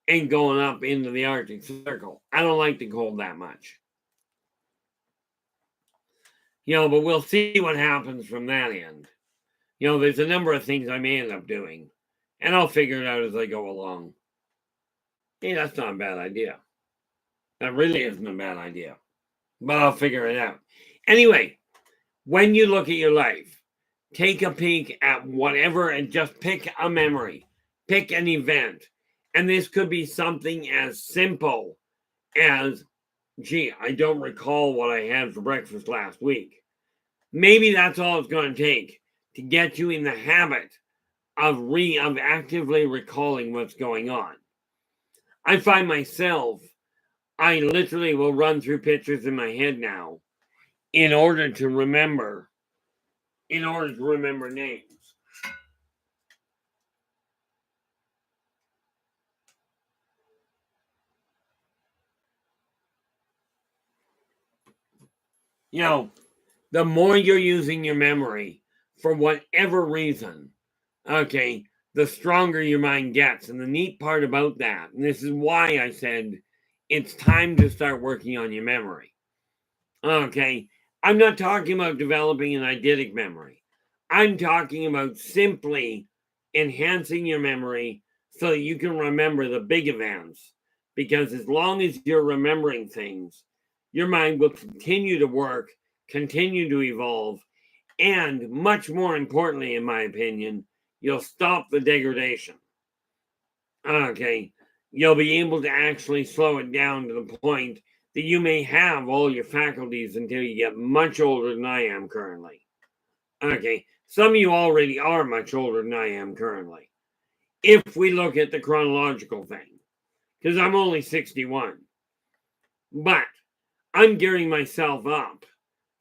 ain't going up into the Arctic Circle. I don't like the cold that much. But we'll see what happens from that end. There's a number of things I may end up doing. And I'll figure it out as I go along. Hey, that's not a bad idea. That really isn't a bad idea. But I'll figure it out. Anyway, when you look at your life, take a peek at whatever and just pick a memory. Pick an event. And this could be something as simple as, gee, I don't recall what I had for breakfast last week. Maybe that's all it's going to take to get you in the habit of actively recalling what's going on. I find myself, I literally will run through pictures in my head now in order to remember names. You know, the more you're using your memory for whatever reason, okay, the stronger your mind gets. And the neat part about that, and this is why I said it's time to start working on your memory. Okay, I'm not talking about developing an eidetic memory. I'm talking about simply enhancing your memory so that you can remember the big events. Because as long as you're remembering things, your mind will continue to work, continue to evolve, and much more importantly, in my opinion, you'll stop the degradation. Okay, you'll be able to actually slow it down to the point that you may have all your faculties until you get much older than I am currently. Okay, some of you already are much older than I am currently. If we look at the chronological thing, because I'm only 61, but I'm gearing myself up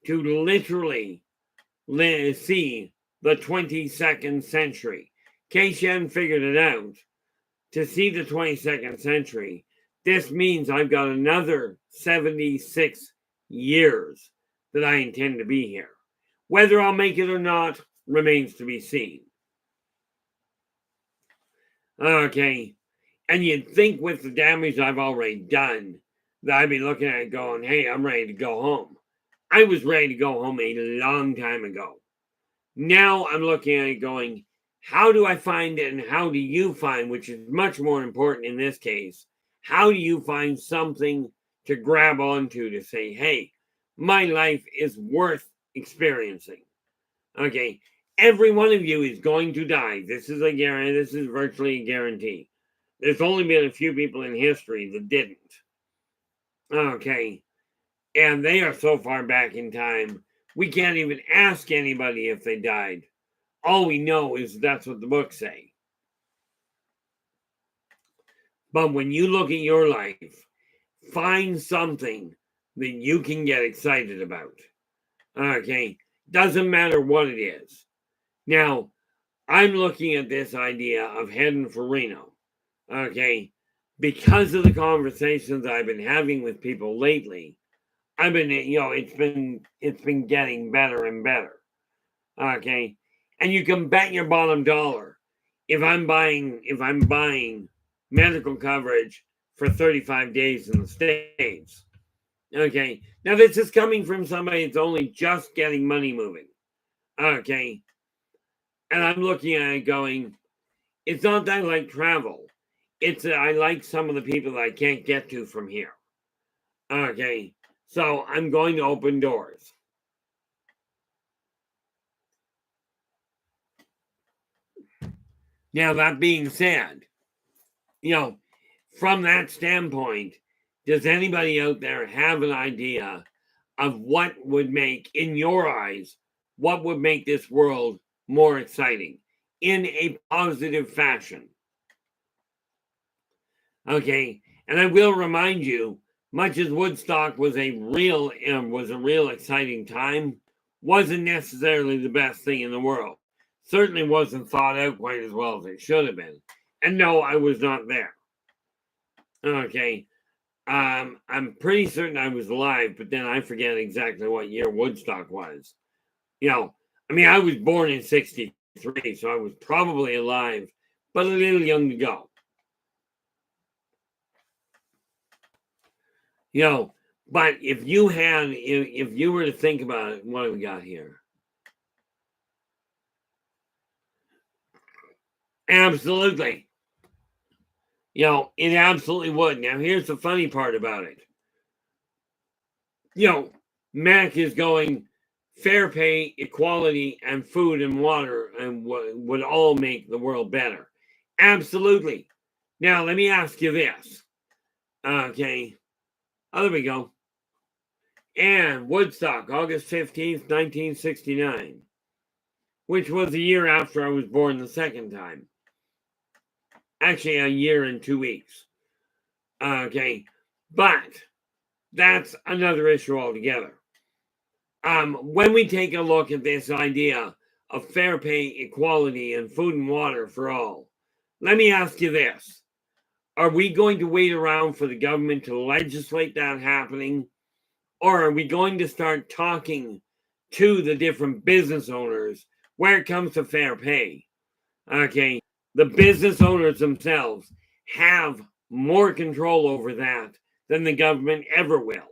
to literally see the 22nd century. In case you hadn't figured it out, to see the 22nd century, this means I've got another 76 years that I intend to be here. Whether I'll make it or not remains to be seen. Okay, and you'd think with the damage I've already done that I'd be looking at it going, hey, I'm ready to go home. I was ready to go home a long time ago. Now I'm looking at it going, how do I find it and how do you find, which is much more important in this case, how do you find something to grab onto to say, hey, my life is worth experiencing? Okay, every one of you is going to die. This is a guarantee. This is virtually a guarantee. There's only been a few people in history that didn't. Okay, and they are so far back in time, we can't even ask anybody if they died. All we know is that's what the books say. But when you look at your life, find something that you can get excited about. Okay, doesn't matter what it is. Now, I'm looking at this idea of heading for Reno. Okay, because of the conversations I've been having with people lately, I've been, it's been getting better and better. Okay, and you can bet your bottom dollar if I'm buying medical coverage for 35 days in the States. Okay, now this is coming from somebody that's only just getting money moving. Okay, and I'm looking at it going, it's not that I like travel. It's that I like some of the people that I can't get to from here. Okay, so I'm going to open doors. Now, that being said, from that standpoint, does anybody out there have an idea of what would make, in your eyes, what would make this world more exciting in a positive fashion? Okay, and I will remind you, much as Woodstock was a real exciting time, wasn't necessarily the best thing in the world. Certainly wasn't thought out quite as well as it should have been. And no, I was not there. Okay, I'm pretty certain I was alive, but then I forget exactly what year Woodstock was. I was born in '63, so I was probably alive, but a little young to go. But if you were to think about it, what do we got here? Absolutely. It absolutely would. Now, here's the funny part about it. Mac is going fair pay, equality, and food and water and would all make the world better. Absolutely. Now, let me ask you this. Okay. Oh, there we go. And Woodstock, August 15th, 1969, which was a year after I was born the second time. Actually, a year and 2 weeks. Okay. But that's another issue altogether. When we take a look at this idea of fair pay, equality, and food and water for all, let me ask you this. Are we going to wait around for the government to legislate that happening? Or are we going to start talking to the different business owners where it comes to fair pay? Okay, the business owners themselves have more control over that than the government ever will.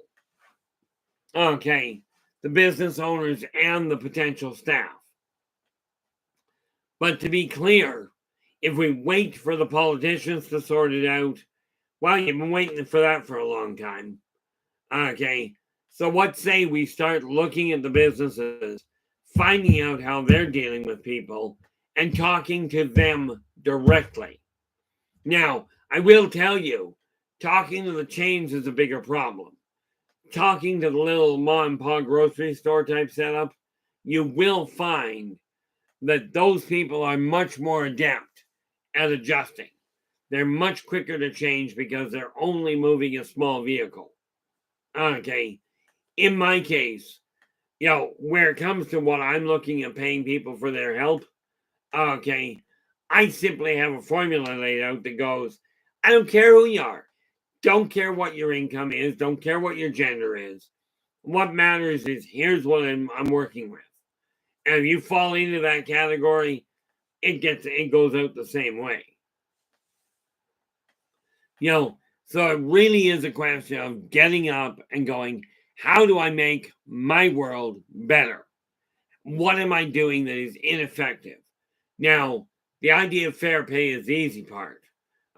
Okay, the business owners and the potential staff. But to be clear, if we wait for the politicians to sort it out, well, you've been waiting for that for a long time. Okay, so what say we start looking at the businesses, finding out how they're dealing with people, and talking to them directly. Now, I will tell you, talking to the chains is a bigger problem. Talking to the little mom and pop grocery store type setup, you will find that those people are much more adept at adjusting. They're much quicker to change because they're only moving a small vehicle. Okay, in my case, where it comes to what I'm looking at paying people for their help, okay, I simply have a formula laid out that goes, I don't care who you are. Don't care what your income is. Don't care what your gender is. What matters is here's what I'm working with. And if you fall into that category, it goes out the same way. So it really is a question of getting up and going, how do I make my world better? What am I doing that is ineffective? Now, the idea of fair pay is the easy part.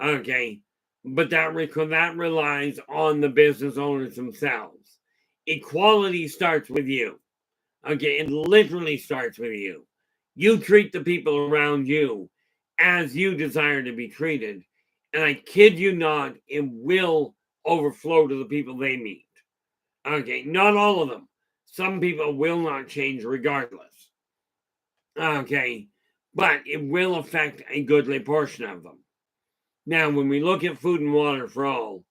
Okay, but that relies on the business owners themselves. Equality starts with you. Okay, it literally starts with you. You treat the people around you as you desire to be treated. And I kid you not, it will overflow to the people they meet. Okay, not all of them. Some people will not change regardless. Okay, but it will affect a goodly portion of them. Now, when we look at food and water for all,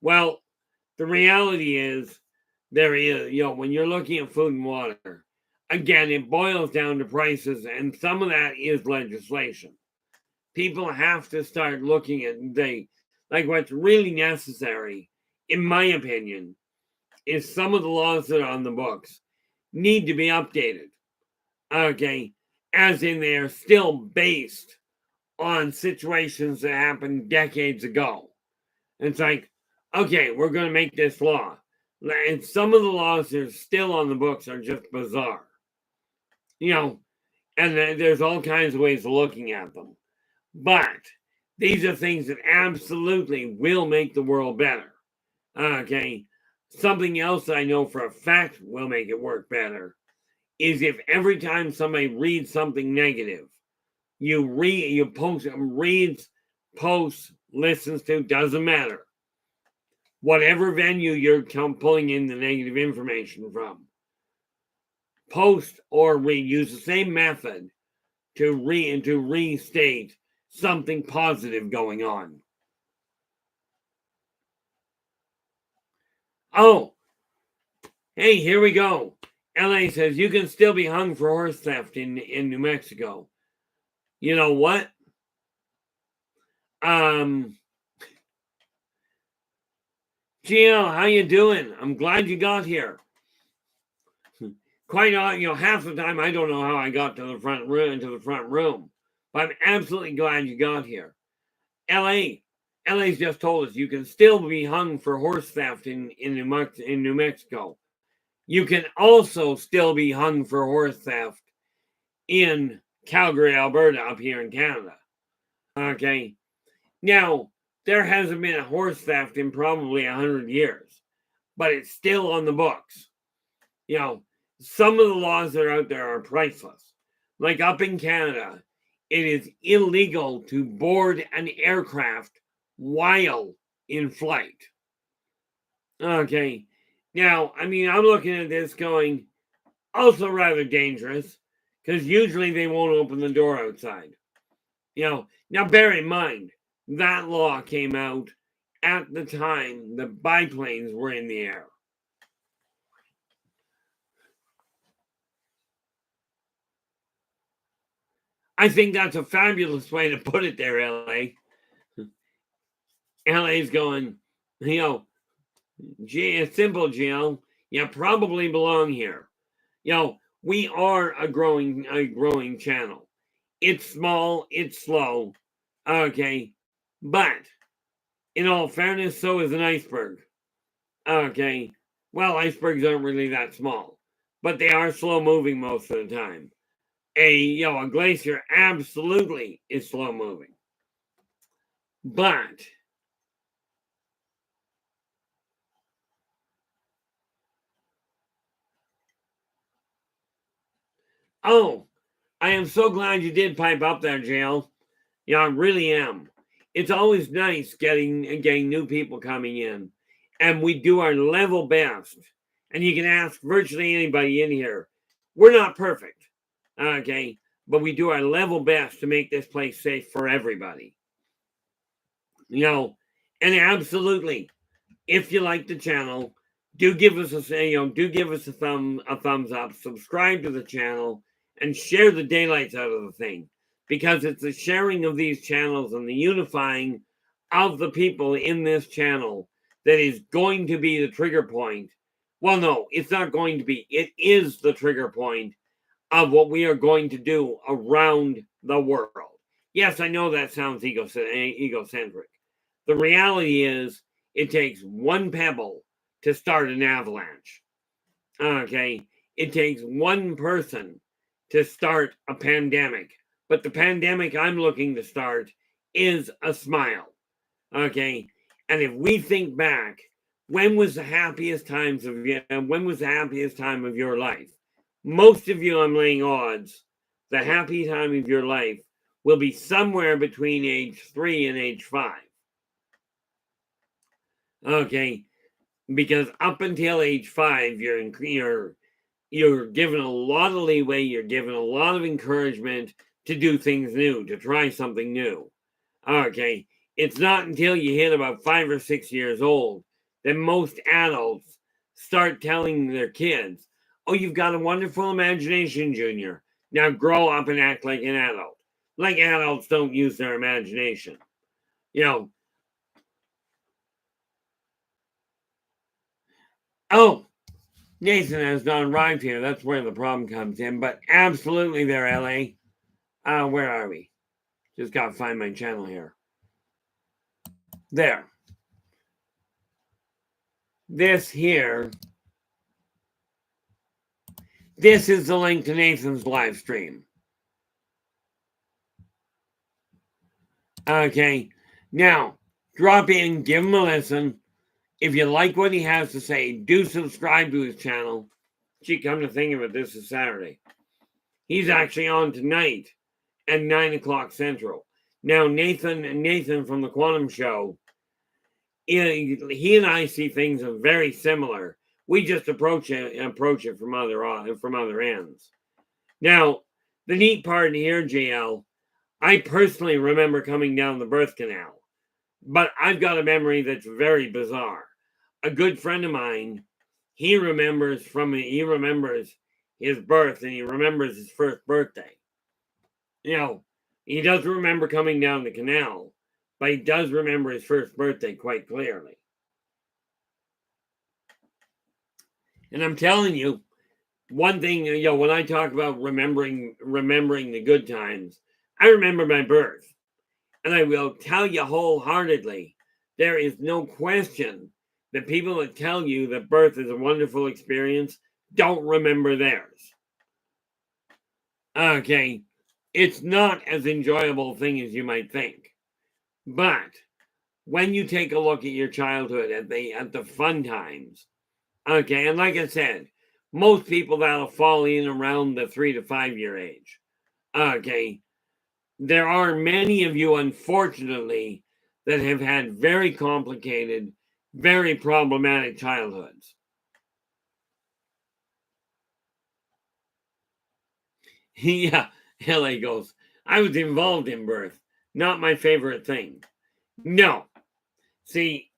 well, the reality is there is, when you're looking at food and water, again, it boils down to prices, and some of that is legislation. People have to start looking at what's really necessary, in my opinion, is some of the laws that are on the books need to be updated. Okay, as in they are still based on situations that happened decades ago. It's like, okay, we're going to make this law. And some of the laws that are still on the books are just bizarre. And there's all kinds of ways of looking at them. But these are things that absolutely will make the world better. Okay, something else I know for a fact will make it work better is if every time somebody reads something negative, reads, posts, listens to, doesn't matter. Whatever venue you're pulling in the negative information from, post or use the same method to restate something positive going on. Oh, hey, here we go. LA says you can still be hung for horse theft in New Mexico. You know what? GL, how you doing? I'm glad you got here. Quite half the time I don't know how I got to the front room, but I'm absolutely glad you got here. LA's just told us you can still be hung for horse theft in New Mexico. You can also still be hung for horse theft in Calgary, Alberta, up here in Canada. Okay. Now, there hasn't been a horse theft in probably 100 years, but it's still on the books. Some of the laws that are out there are priceless. Like up in Canada, it is illegal to board an aircraft while in flight. Okay. Now, I'm looking at this going, also rather dangerous, because usually they won't open the door outside. Now bear in mind, that law came out at the time the biplanes were in the air. I think that's a fabulous way to put it there, LA. LA's going, it's simple, Gio. You probably belong here. We are a growing channel. It's small, it's slow, okay, but in all fairness, so is an iceberg. Okay, well, icebergs aren't really that small, but they are slow moving most of the time. A glacier absolutely is slow moving, but oh, I am so glad you did pipe up there, Jail. Yeah, I really am. It's always nice getting new people coming in, and we do our level best. And you can ask virtually anybody in here. We're not perfect, okay, but we do our level best to make this place safe for everybody. And absolutely, if you like the channel, do give us a thumbs up, subscribe to the channel, and share the daylights out of the thing, because it's the sharing of these channels and the unifying of the people in this channel that is going to be the trigger point. Well, no, it's not going to be. It is the trigger point of what we are going to do around the world. Yes, I know that sounds egocentric. The reality is, it takes one pebble to start an avalanche. Okay, it takes one person to start a pandemic, but the pandemic I'm looking to start is a smile. Okay, and if we think back, when was the happiest time of your life? Most of you, I'm laying odds, the happy time of your life will be somewhere between age 3 and age 5. Okay, because up until age 5, you're given a lot of leeway, you're given a lot of encouragement to do things new, to try something new. Okay, it's not until you hit about 5 or 6 years old that most adults start telling their kids, "Oh, you've got a wonderful imagination, Junior. Now grow up and act like an adult." Like adults don't use their imagination. Oh, Nathan has not arrived here. That's where the problem comes in. But absolutely there, LA. Where are we? Just gotta find my channel here. There. This here. This is the link to Nathan's live stream. Okay. Now, drop in, give him a listen. If you like what he has to say, do subscribe to his channel. Gee, come to think of it, this is Saturday. He's actually on tonight at 9 o'clock Central. Now, Nathan from the Quantum Show, he and I see things very similar. We just approach it from other ends. Now, the neat part here, JL, I personally remember coming down the birth canal, but I've got a memory that's very bizarre. A good friend of mine, he remembers his birth, and he remembers his first birthday. He doesn't remember coming down the canal, but he does remember his first birthday quite clearly. And I'm telling you, one thing, when I talk about remembering the good times, I remember my birth. And I will tell you wholeheartedly, there is no question that people that tell you that birth is a wonderful experience don't remember theirs. Okay, it's not as enjoyable a thing as you might think. But when you take a look at your childhood, at the fun times, okay, and like I said, most people that'll fall in around the 3 to 5 year age. Okay, there are many of you, unfortunately, that have had very complicated, very problematic childhoods. Yeah, LA goes, I was involved in birth. Not my favorite thing. No. See,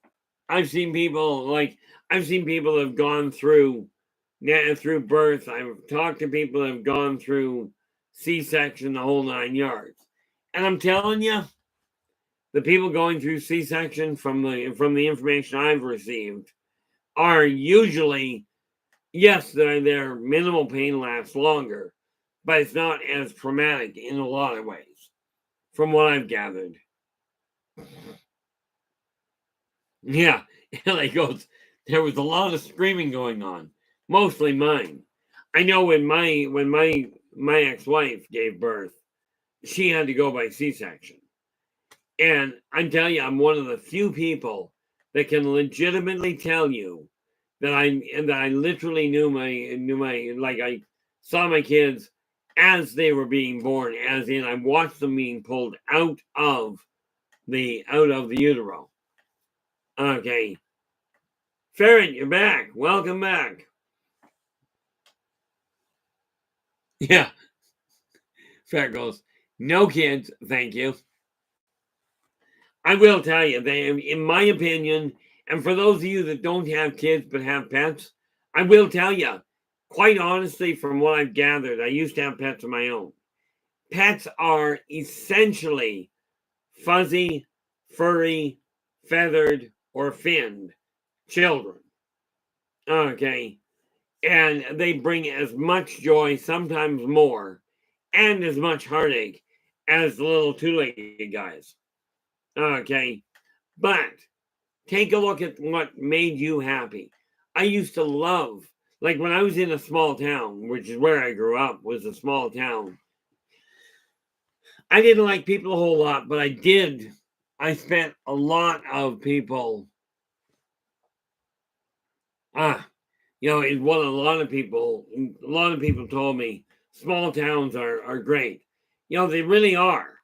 I've seen people have gone through birth. I've talked to people that have gone through C-section, the whole 9 yards. And I'm telling you, the people going through C-section from the information I've received are usually, yes, their minimal pain lasts longer, but it's not as traumatic in a lot of ways, from what I've gathered. Yeah, Ellie goes, there was a lot of screaming going on, mostly mine. I know when my ex-wife gave birth, she had to go by C-section. And I'm telling you, I'm one of the few people that can legitimately tell you that I literally knew my like I saw my kids as they were being born, as in I watched them being pulled out of the utero. Okay. Ferret, you're back. Welcome back. Yeah. Ferret goes, no kids, thank you. I will tell you, in my opinion, and for those of you that don't have kids but have pets, I will tell you, quite honestly, from what I've gathered, I used to have pets of my own. Pets are essentially fuzzy, furry, feathered, or finned children. Okay. And they bring as much joy, sometimes more, and as much heartache as the little two-legged guys. Okay. But take a look at what made you happy. I used to love, like when I was in a small town, which is where I grew up, was a small town. I didn't like people a whole lot, but I did. I spent a lot of people. It's what a lot of people told me. Small towns are great. They really are.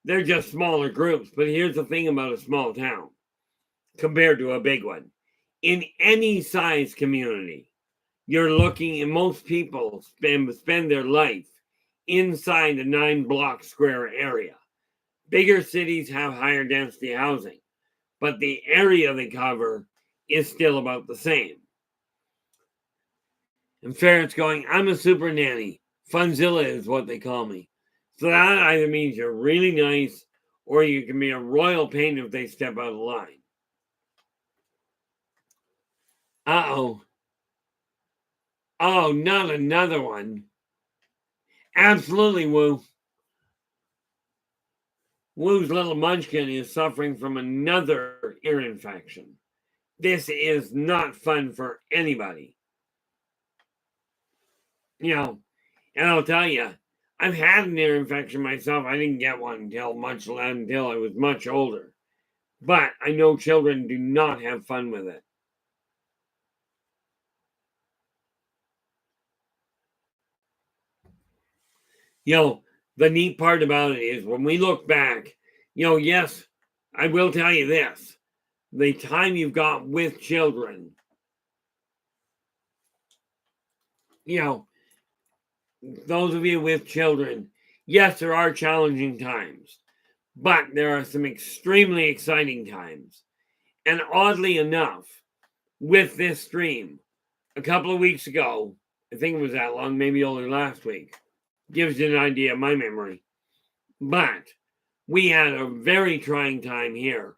They're just smaller groups. But here's the thing about a small town compared to a big one. In any size community, you're looking, and most people spend their life inside a 9-block square area. Bigger cities have higher density housing, but the area they cover is still about the same. And Ferret's going, I'm a super nanny. Funzilla is what they call me. So that either means you're really nice or you can be a royal pain if they step out of line. Uh-oh. Oh, not another one. Absolutely, Woo. Woo's little munchkin is suffering from another ear infection. This is not fun for anybody. And I'll tell you, I've had an ear infection myself. I didn't get one until I was much older. But I know children do not have fun with it. The neat part about it is when we look back, yes, I will tell you this. The time you've got with children, those of you with children, yes, there are challenging times, but there are some extremely exciting times. And oddly enough, with this stream, a couple of weeks ago, I think it was that long, maybe only last week, gives you an idea of my memory. But we had a very trying time here.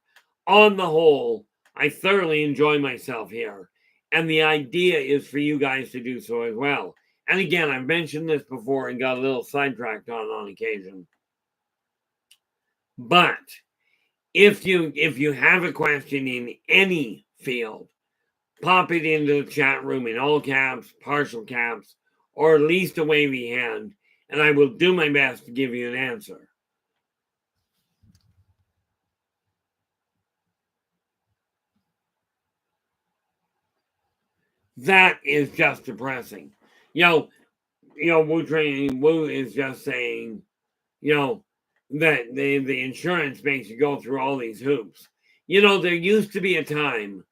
On the whole, I thoroughly enjoy myself here. And the idea is for you guys to do so as well. And again, I've mentioned this before and got a little sidetracked on occasion. But if you have a question in any field, pop it into the chat room in all caps, partial caps, or at least a wavy hand, and I will do my best to give you an answer. That is just depressing. Woo is just saying, that the insurance makes you go through all these hoops. There used to be a time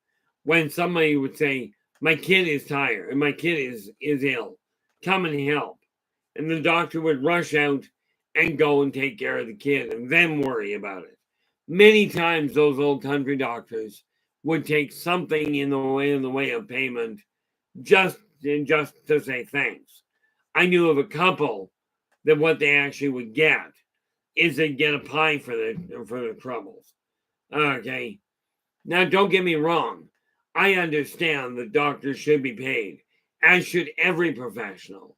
when somebody would say, my kid is tired and my kid is ill. Come and help. And the doctor would rush out and go and take care of the kid and then worry about it. Many times those old country doctors would take something in the way of payment just to say thanks. I knew of a couple that what they actually would get is they'd get a pie for the troubles. Okay. Now, don't get me wrong. I understand that doctors should be paid, as should every professional.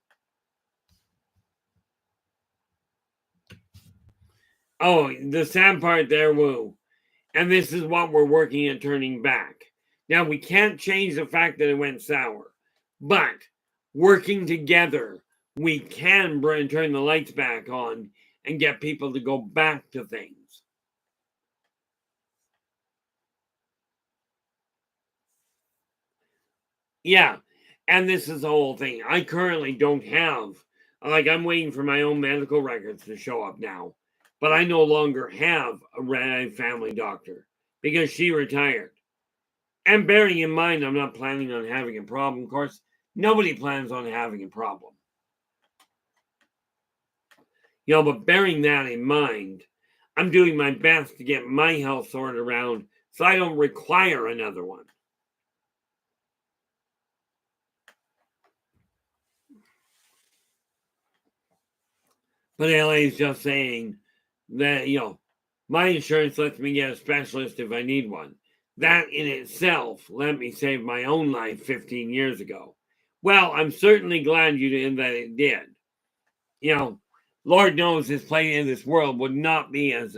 Oh, the sad part there, woo. And this is what we're working at turning back. Now, we can't change the fact that it went sour, but working together, we can turn the lights back on and get people to go back to things. Yeah, and this is the whole thing. I currently don't have, like, I'm waiting for my own medical records to show up now, but I no longer have a family doctor because she retired. And bearing in mind, I'm not planning on having a problem. Of course, nobody plans on having a problem. But bearing that in mind, I'm doing my best to get my health sorted around so I don't require another one. But LA is just saying that, my insurance lets me get a specialist if I need one. That in itself let me save my own life 15 years ago. Well, I'm certainly glad you did that it did. Lord knows this place in this world would not be as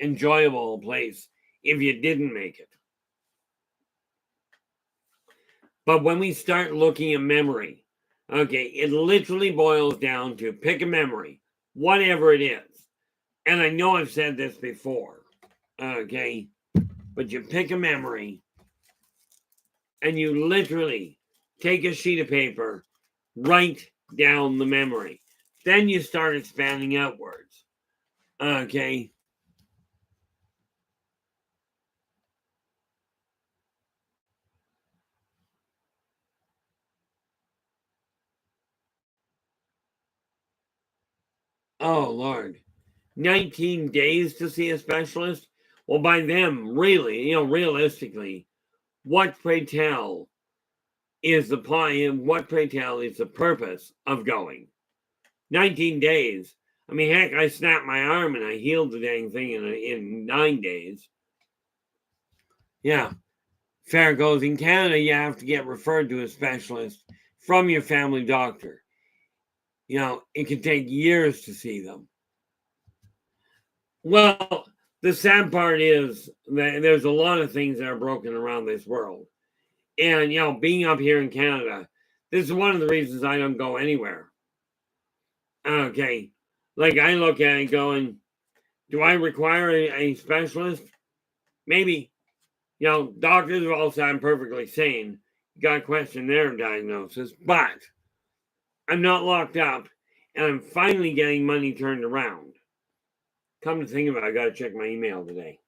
enjoyable a place if you didn't make it. But when we start looking at memory, okay, it literally boils down to pick a memory, whatever it is. And I know I've said this before, okay, but you pick a memory and you literally take a sheet of paper, write down the memory. Then you start expanding outwards. Okay. Oh, Lord. 19 days to see a specialist? Well, by them, really, realistically, what pray tell is the plan? What pray tell is the purpose of going? 19 days. I mean, heck, I snapped my arm and I healed the dang thing in 9 days. Yeah. Fair goes. In Canada, you have to get referred to a specialist from your family doctor. It can take years to see them. Well, the sad part is that there's a lot of things that are broken around this world. And, being up here in Canada, this is one of the reasons I don't go anywhere. Okay. Like, I look at it going, do I require a specialist? Maybe. Doctors have all said I'm perfectly sane. You got to question their diagnosis. But I'm not locked up, and I'm finally getting money turned around. Come to think of it, I got to check my email today.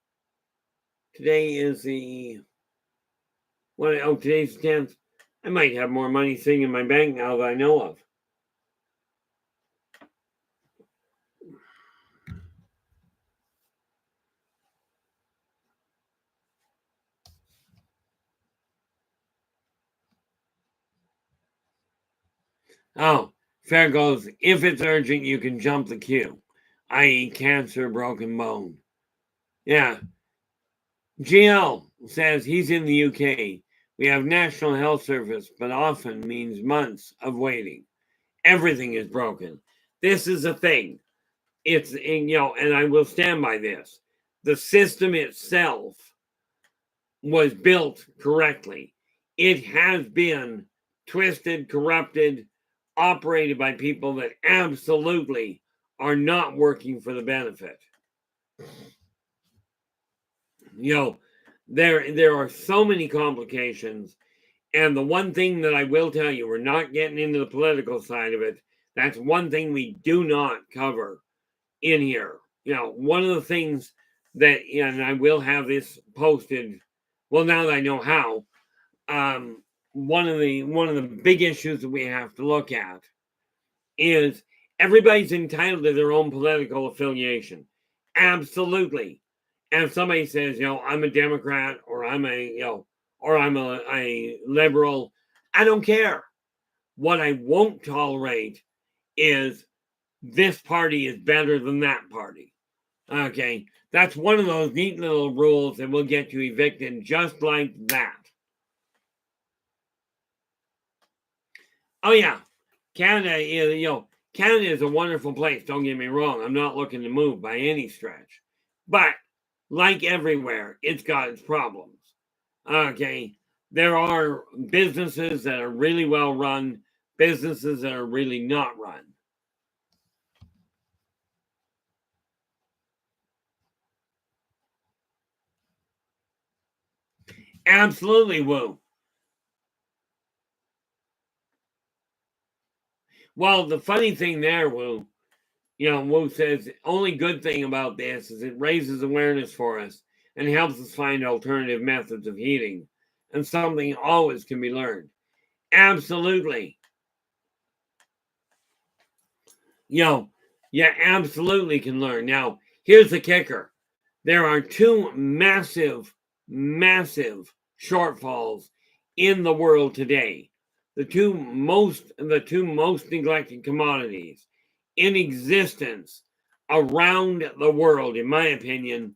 Today is the... today's the 10th. I might have more money sitting in my bank now that I know of. Oh, fair goes. If it's urgent, you can jump the queue, i.e. cancer, broken bone. Yeah. GL says he's in the UK. We have National Health Service, but often means months of waiting. Everything is broken. This is a thing. It's, and I will stand by this. The system itself was built correctly. It has been twisted, corrupted, operated by people that absolutely are not working for the benefit. There are so many complications. And the one thing that I will tell you, we're not getting into the political side of it. That's one thing we do not cover in here. One of the things that, and I will have this posted. Well, now that I know how, one of the big issues that we have to look at is everybody's entitled to their own political affiliation. Absolutely. And if somebody says, I'm a Democrat or I'm a liberal, I don't care. What I won't tolerate is this party is better than that party. Okay, that's one of those neat little rules that will get you evicted just like that. Oh yeah, Canada is a wonderful place. Don't get me wrong. I'm not looking to move by any stretch, but like everywhere, it's got its problems. Okay, there are businesses that are really well run, businesses that are really not run. Absolutely, Woo. Well, the funny thing there, Woo, Woo says only good thing about this is it raises awareness for us and helps us find alternative methods of heating, and something always can be learned. Absolutely. You absolutely can learn. Now, here's the kicker. There are two massive, massive shortfalls in the world today. The two most neglected commodities in existence around the world, in my opinion,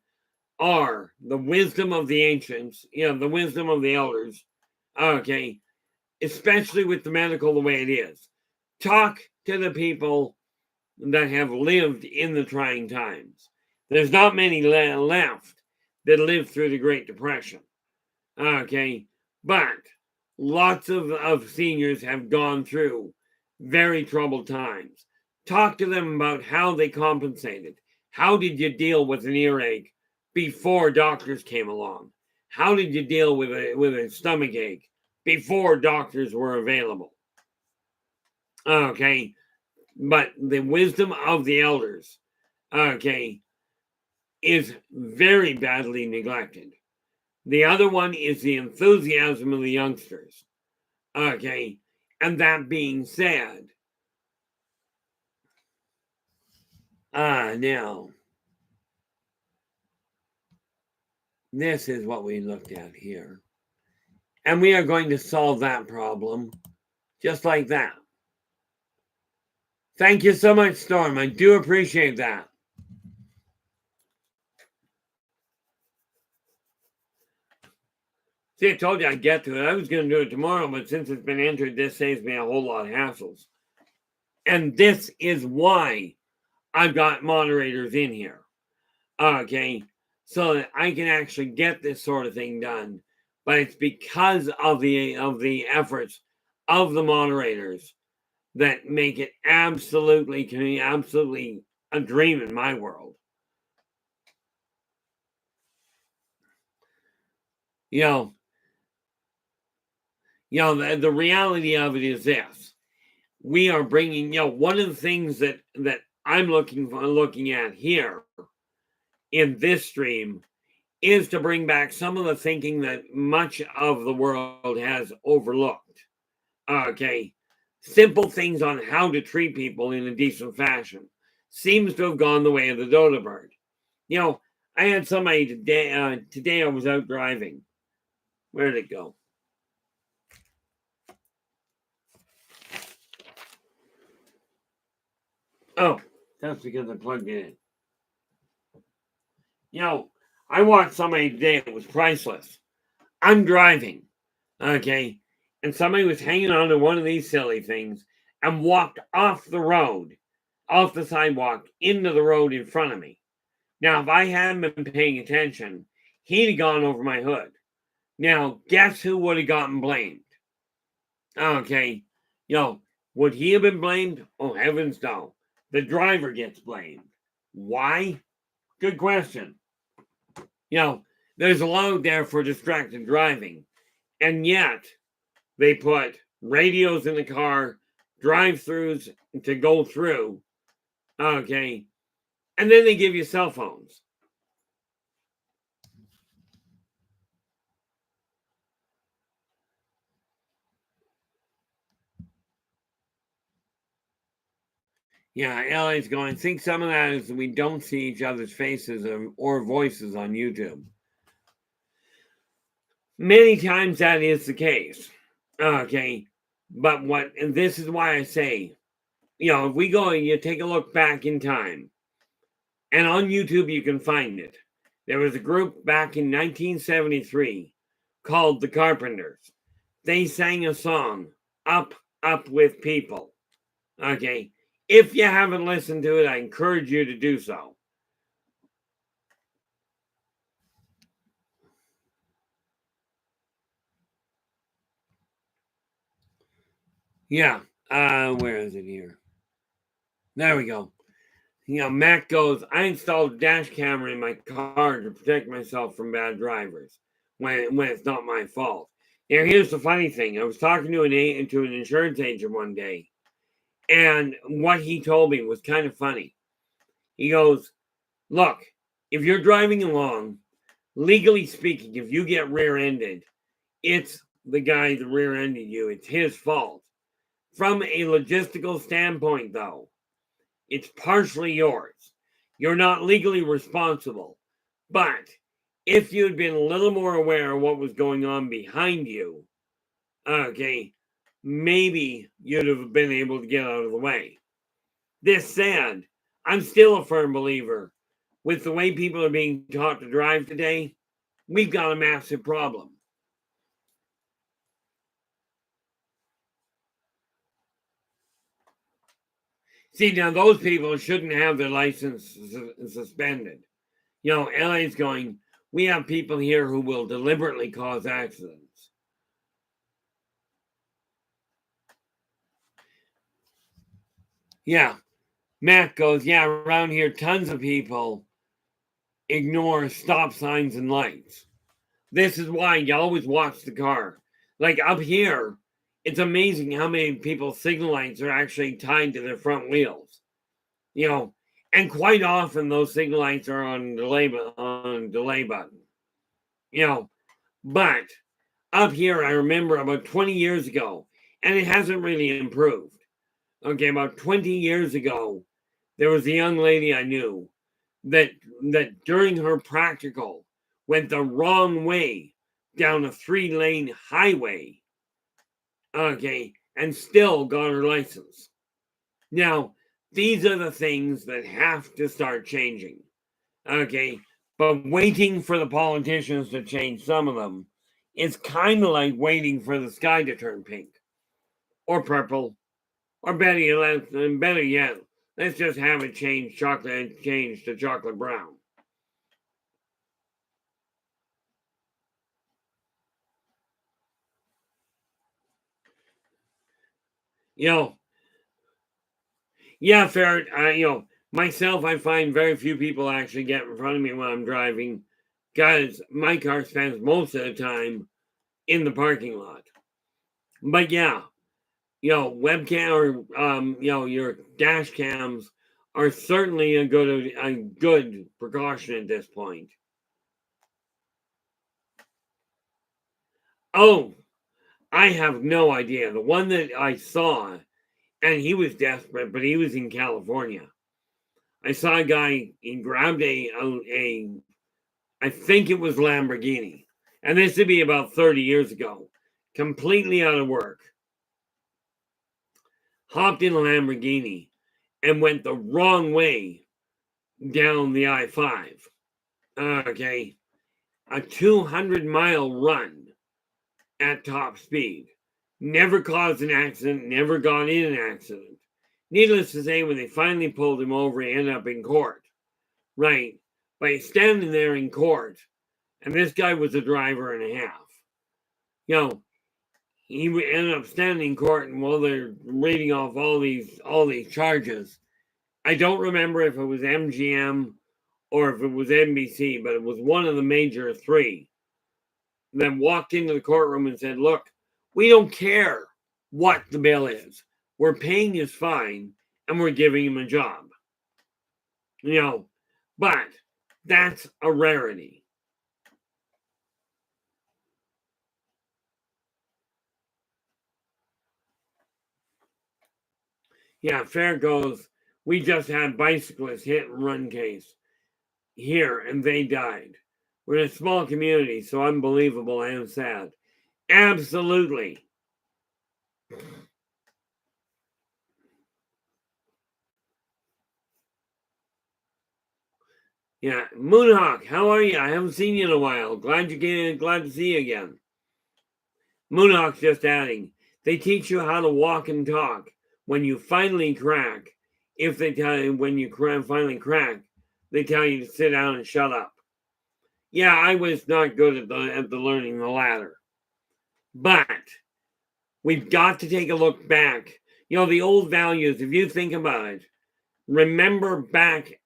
are the wisdom of the ancients, the wisdom of the elders, okay, especially with the medical the way it is. Talk to the people that have lived in the trying times. There's not many left that lived through the Great Depression. Okay, but lots of seniors have gone through very troubled times. Talk to them about how they compensated. How did you deal with an earache before doctors came along? How did you deal with a stomach ache before doctors were available? Okay, but the wisdom of the elders, okay, is very badly neglected. The other one is the enthusiasm of the youngsters. Okay, and that being said, now, this is what we looked at here. And we are going to solve that problem just like that. Thank you so much, Storm. I do appreciate that. See, I told you I'd get to it. I was going to do it tomorrow, but since it's been entered, this saves me a whole lot of hassles. And this is why I've got moderators in here. Okay, so that I can actually get this sort of thing done. But it's because of the efforts of the moderators that make it absolutely a dream in my world. The reality of it is this: we are bringing, one of the things that I'm looking at here in this stream is to bring back some of the thinking that much of the world has overlooked. Okay, simple things on how to treat people in a decent fashion seems to have gone the way of the dodo bird. I had somebody today. Today I was out driving. Where did it go? Oh, that's because I plugged it in. I watched somebody today that was priceless. I'm driving, okay, and somebody was hanging on to one of these silly things and walked off the road, off the sidewalk, into the road in front of me. Now, if I hadn't been paying attention, he'd have gone over my hood. Now, guess who would have gotten blamed? Okay, would he have been blamed? Oh, heavens no. The driver gets blamed. Why? Good question. There's a law there for distracted driving, and yet they put radios in the car, drive-throughs to go through, okay, and then they give you cell phones. Yeah, LA's going. I think some of that is we don't see each other's faces or voices on YouTube. Many times that is the case. Okay. But and this is why I say, if we go and you take a look back in time, and on YouTube you can find it. There was a group back in 1973 called the Carpenters. They sang a song, Up, Up with People. Okay. If you haven't listened to it, I encourage you to do so. Yeah. Where is it here? There we go. Matt goes, I installed a dash camera in my car to protect myself from bad drivers when it's not my fault. Now, here's the funny thing. I was talking to an insurance agent one day, and what he told me was kind of funny. He goes, look, if you're driving along, legally speaking, if you get rear-ended, it's the guy that rear-ended you. It's his fault. From a logistical standpoint, though, it's partially yours. You're not legally responsible. But if you'd been a little more aware of what was going on behind you, okay, maybe you'd have been able to get out of the way. This said, I'm still a firm believer. With the way people are being taught to drive today, we've got a massive problem. See, now those people shouldn't have their license suspended. LA's going, we have people here who will deliberately cause accidents. Yeah. Matt goes, yeah, around here, tons of people ignore stop signs and lights. This is why you always watch the car. Like up here, it's amazing how many people's signal lights are actually tied to their front wheels. And quite often those signal lights are on delay button. But up here, I remember about 20 years ago, and it hasn't really improved. Okay, about 20 years ago, there was a young lady I knew that during her practical went the wrong way down a 3-lane highway, okay, and still got her license. Now, these are the things that have to start changing, okay? But waiting for the politicians to change some of them is kind of like waiting for the sky to turn pink or purple, or better yet, let's just have it change to chocolate brown. You know, yeah, fair. Myself, I find very few people actually get in front of me when I'm driving, because my car spends most of the time in the parking lot. But yeah, webcam or your dash cams are certainly a good precaution at this point. Oh, I have no idea. The one that I saw, and he was desperate, but he was in California. I saw a guy. He grabbed a I think it was Lamborghini, and this would be about 30 years ago. Completely out of work, hopped in a Lamborghini and went the wrong way down the I-5. Okay, a 200-mile run at top speed. Never caused an accident, never got in an accident. Needless to say, when they finally pulled him over, he ended up in court. Right. But he's standing there in court, and this guy was a driver and a half. You know, he ended up standing in court, and while they're reading off all these charges, I don't remember if it was MGM or if it was NBC, but it was one of the major three that walked into the courtroom and said, "Look, we don't care what the bill is. We're paying his fine, and we're giving him a job." But that's a rarity. Yeah, fair goes. We just had bicyclists hit and run case here, and they died. We're in a small community, so unbelievable and sad. Absolutely. Yeah, Moonhawk, how are you? I haven't seen you in a while. Glad to see you again. Moonhawk's just adding, they teach you how to walk and talk. When you finally crack, if they tell you when you finally crack, they tell you to sit down and shut up. Yeah, I was not good at the learning the latter. But we've got to take a look back. You know, the old values, if you think about it, remember back,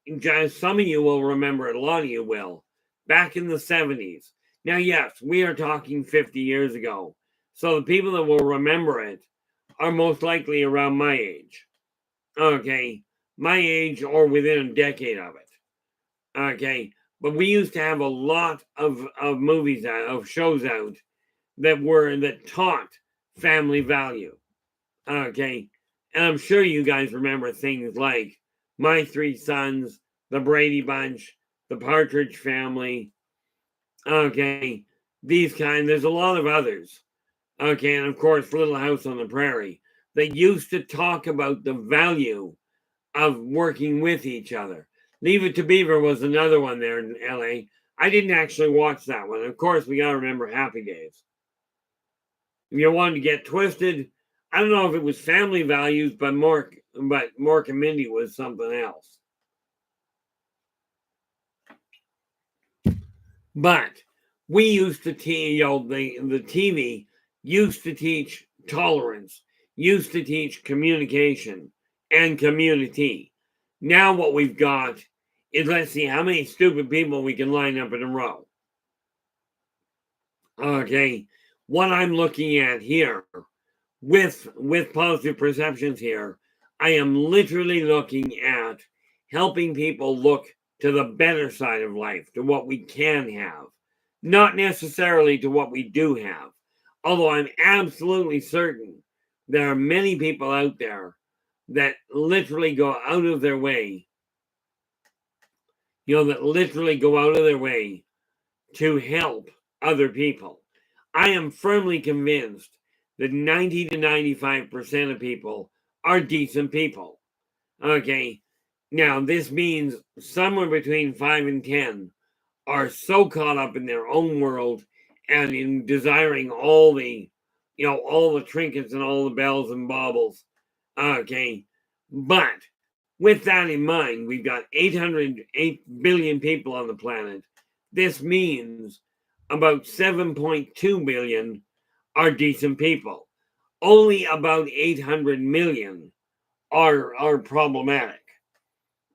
some of you will remember it, a lot of you will, back in the 70s. Now, yes, we are talking 50 years ago. So the people that will remember it are most likely around my age. Okay, my age or within a decade of it. Okay, but we used to have a lot of movies out, of shows out that taught family value. Okay, and I'm sure you guys remember things like My Three Sons, The Brady Bunch, The Partridge Family. Okay, there's a lot of others. Okay, and of course, Little House on the Prairie. They used to talk about the value of working with each other. Leave It to Beaver was another one there in LA. I didn't actually watch that one. Of course, we got to remember Happy Days. If you wanted to get twisted, I don't know if it was family values, but Mork and Mindy was something else. But we used to teach, the TV used to teach tolerance, used to teach communication and community. Now what we've got is, let's see how many stupid people we can line up in a row. Okay, what I'm looking at here with positive perceptions here, I am literally looking at helping people look to the better side of life, to what we can have, not necessarily to what we do have. Although I'm absolutely certain there are many people out there that literally go out of their way, to help other people. I am firmly convinced that 90 to 95% of people are decent people. Okay, now this means somewhere between 5 and 10 are so caught up in their own world and in desiring all the trinkets and all the bells and baubles. Okay, but with that in mind, we've got 8 billion people on the planet. This means about 7.2 billion are decent people. Only about 800 million are problematic.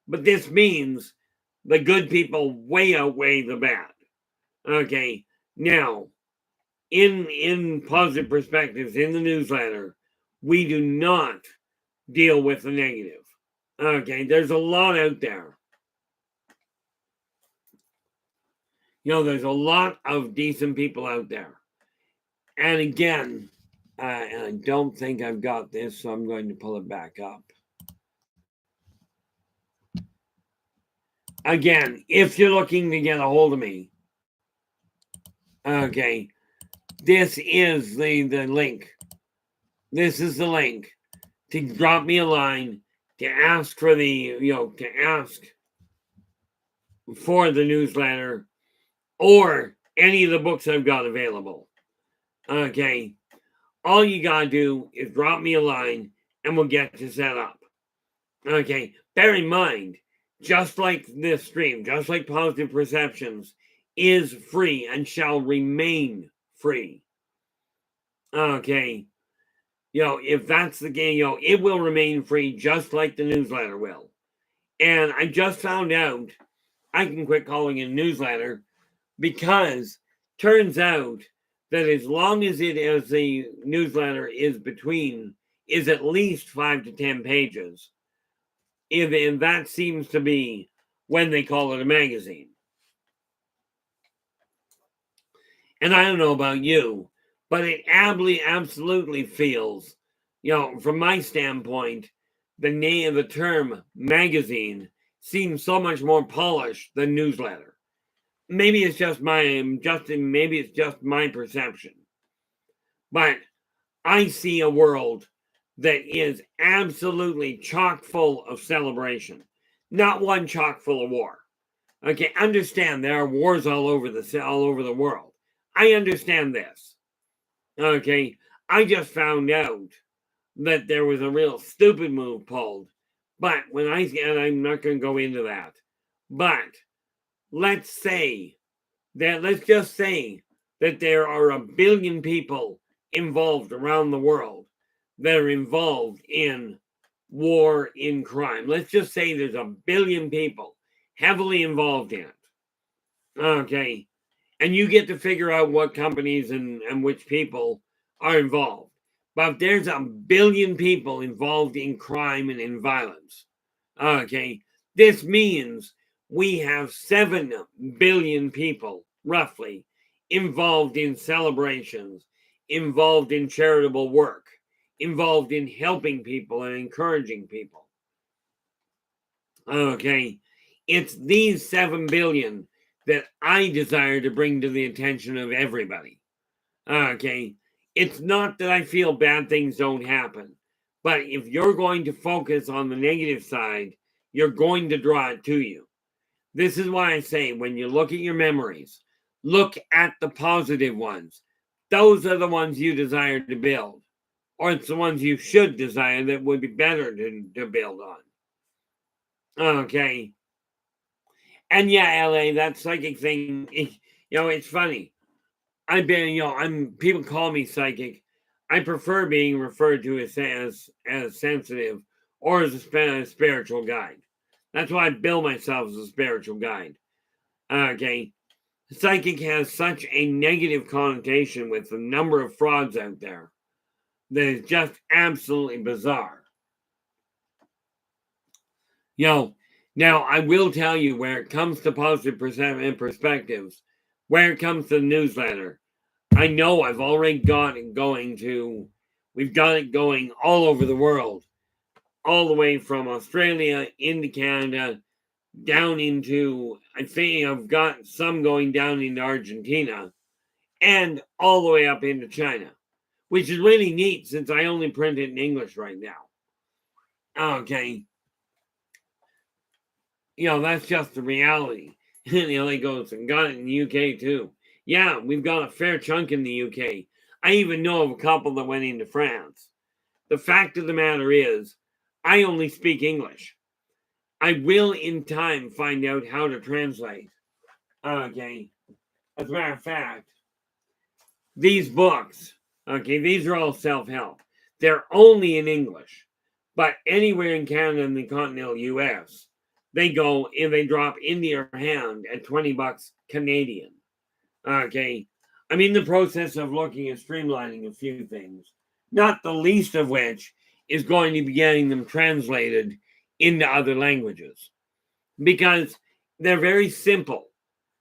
But this means the good people way outweigh the bad. Okay, now in positive perspectives in the newsletter, we do not deal with the negative. Okay, there's a lot out there. There's a lot of decent people out there. And again, I don't think I've got this, so I'm going to pull it back up. Again, if you're looking to get a hold of me, okay, this is the link. This is the link to drop me a line to ask for the newsletter or any of the books I've got available. Okay, all you gotta do is drop me a line and we'll get you set up. Okay, bear in mind, just like this stream, just like Positive Perceptions, is free and shall remain free. Okay, if that's the game, it will remain free just like the newsletter will. And I just found out I can quit calling it a newsletter because turns out that as long as the newsletter is at least 5 to 10 pages, and that seems to be when they call it a magazine. And I don't know about you, but it absolutely feels, from my standpoint, the term magazine seems so much more polished than newsletter. Maybe it's just my perception, but I see a world that is absolutely chock full of celebration, not one chock full of war. Okay, understand there are wars all over the world. I understand this. Okay, I just found out that there was a real stupid move pulled. But and I'm not going to go into that. But let's just say that there are 1 billion people involved around the world that are involved in war, in crime. Let's just say there's 1 billion people heavily involved in it. Okay. And you get to figure out what companies and which people are involved. But there's 1 billion people involved in crime and in violence. Okay. This means we have 7 billion people, roughly, involved in celebrations, involved in charitable work, involved in helping people and encouraging people. Okay. It's these 7 billion that I desire to bring to the attention of everybody. Okay. It's not that I feel bad things don't happen, but if you're going to focus on the negative side, you're going to draw it to you. This is why I say when you look at your memories, look at the positive ones. Those are the ones you desire to build, or it's the ones you should desire that would be better to build on. Okay. And yeah, LA, that psychic thing, it's funny. People call me psychic. I prefer being referred to as sensitive or as a spiritual guide. That's why I bill myself as a spiritual guide. Okay. Psychic has such a negative connotation with the number of frauds out there that is just absolutely bizarre. Now I will tell you where it comes to positive perspectives, where it comes to the newsletter, I know I've already got it going we've got it going all over the world, all the way from Australia into Canada, down into, I think I've got some going down into Argentina, and all the way up into China, which is really neat since I only print it in English right now. Okay. That's just the reality. And the LA goes, and got it in the UK too. Yeah, we've got a fair chunk in the UK. I even know of a couple that went into France. The fact of the matter is, I only speak English. I will in time find out how to translate. Okay. As a matter of fact, these books, these are all self-help. They're only in English. But anywhere in Canada and the continental US, they go and they drop into your hand at $20 Canadian. Okay. I'm in the process of looking at streamlining a few things, not the least of which is going to be getting them translated into other languages because they're very simple.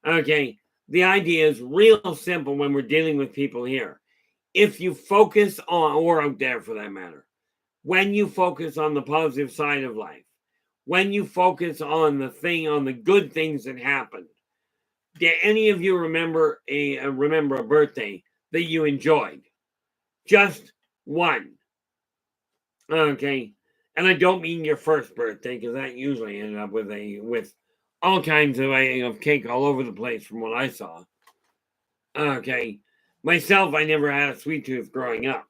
Okay. The idea is real simple when we're dealing with people here. If you focus on, or out there for that matter, when you focus on the positive side of life, when you focus on the good things that happened. Did any of you remember a birthday that you enjoyed? Just one. Okay. And I don't mean your first birthday, because that usually ended up with all kinds of cake all over the place from what I saw. Okay. Myself, I never had a sweet tooth growing up,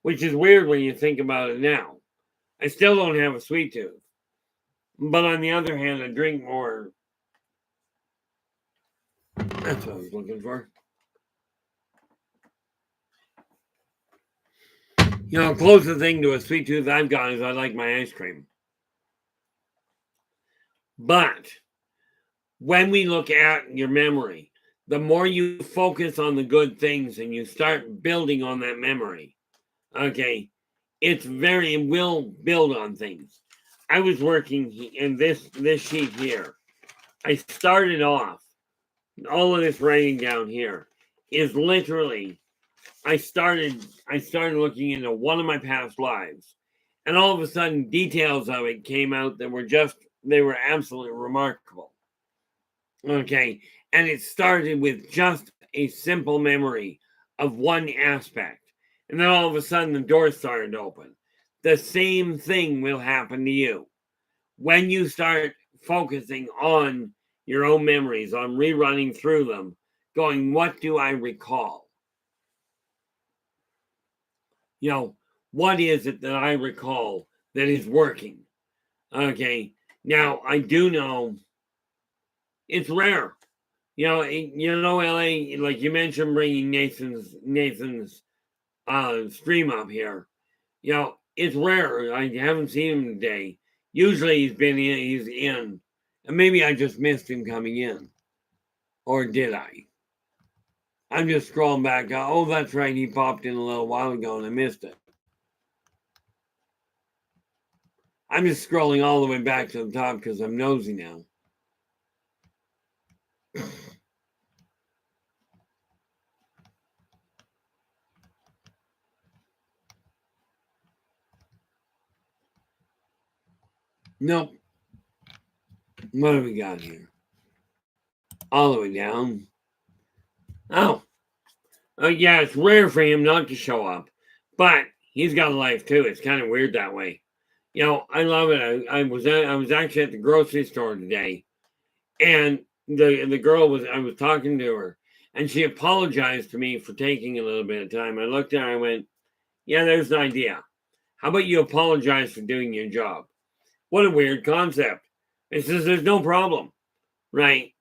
which is weird when you think about it now. I still don't have a sweet tooth. But on the other hand, I drink more. That's what I was looking for. Closest thing to a sweet tooth I've got is I like my ice cream. But when we look at your memory, the more you focus on the good things and you start building on that memory, okay, it will build on things. I was working in this sheet here. I started off, all of this writing down here is literally, I started looking into one of my past lives, And all of a sudden, details of it came out that they were absolutely remarkable. Okay. And it started with just a simple memory of one aspect. And then all of a sudden, the door started to open. The same thing will happen to you. When you start focusing on your own memories, on rerunning through them, going, what do I recall? What is it that I recall that is working? Okay. Now, I do know it's rare. LA, like you mentioned, bringing Nathan's stream up here. It's rare. I haven't seen him today. Usually he's in. And maybe I just missed him coming in. Or did I? I'm just scrolling back. Oh, that's right. He popped in a little while ago and I missed it. I'm just scrolling all the way back to the top because I'm nosy now. Nope. What have we got here? All the way down. Oh, yeah, it's rare for him not to show up, but he's got a life too. It's kind of weird that way. I love it. I was actually at the grocery store today, and the girl I was talking to her, and she apologized to me for taking a little bit of time. I looked at her, I went, yeah, there's an idea. How about you apologize for doing your job? What a weird concept. It says there's no problem, right?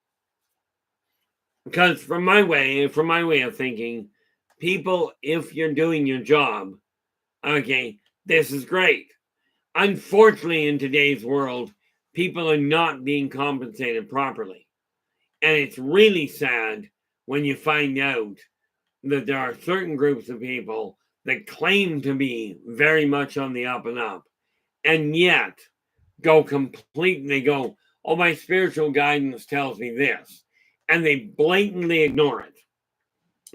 Because from my way of thinking, people, if you're doing your job, okay, this is great. Unfortunately, in today's world, people are not being compensated properly. And it's really sad when you find out that there are certain groups of people that claim to be very much on the up and up, and yet they go, oh, my spiritual guidance tells me this. And they blatantly ignore it.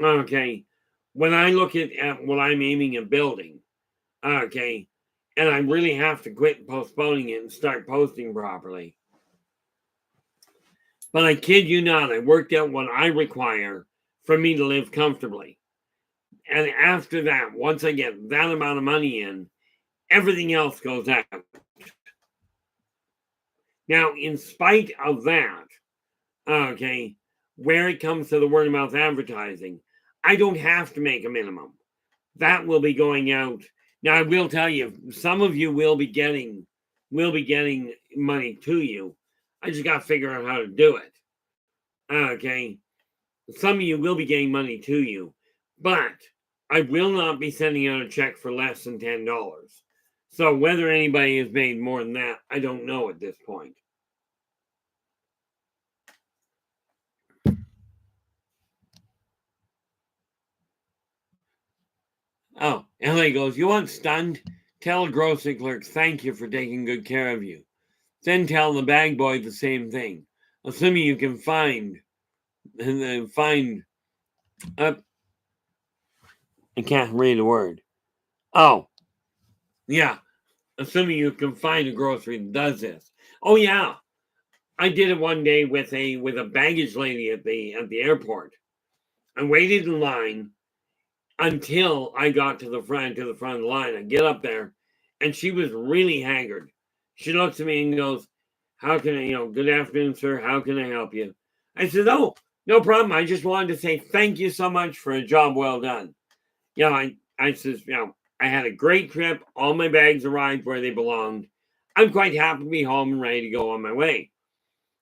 Okay. When I look at what I'm aiming at building, okay, and I really have to quit postponing it and start posting properly. But I kid you not, I worked out what I require for me to live comfortably. And after that, once I get that amount of money in, everything else goes out. Now, in spite of that, okay, where it comes to the word of mouth advertising, I don't have to make a minimum. That will be going out. Now, I will tell you, some of you will be getting money to you. I just got to figure out how to do it. Okay. Some of you will be getting money to you, but I will not be sending out a check for less than $10. So whether anybody has made more than that, I don't know at this point. Oh, LA goes, you want stunned? Tell a grocery clerk thank you for taking good care of you. Then tell the bag boy the same thing. Assuming you can find I can't read a word. Oh, yeah. Assuming you can find a grocery that does this. Oh yeah. I did it one day with a baggage lady at the airport. I waited in line until I got to the front of the line. I get up there, and she was really haggard. She looks at me and goes, how can I, good afternoon, sir. How can I help you? I said, oh, no problem. I just wanted to say thank you so much for a job well done. I says, I had a great trip. All my bags arrived where they belonged. I'm quite happy to be home and ready to go on my way.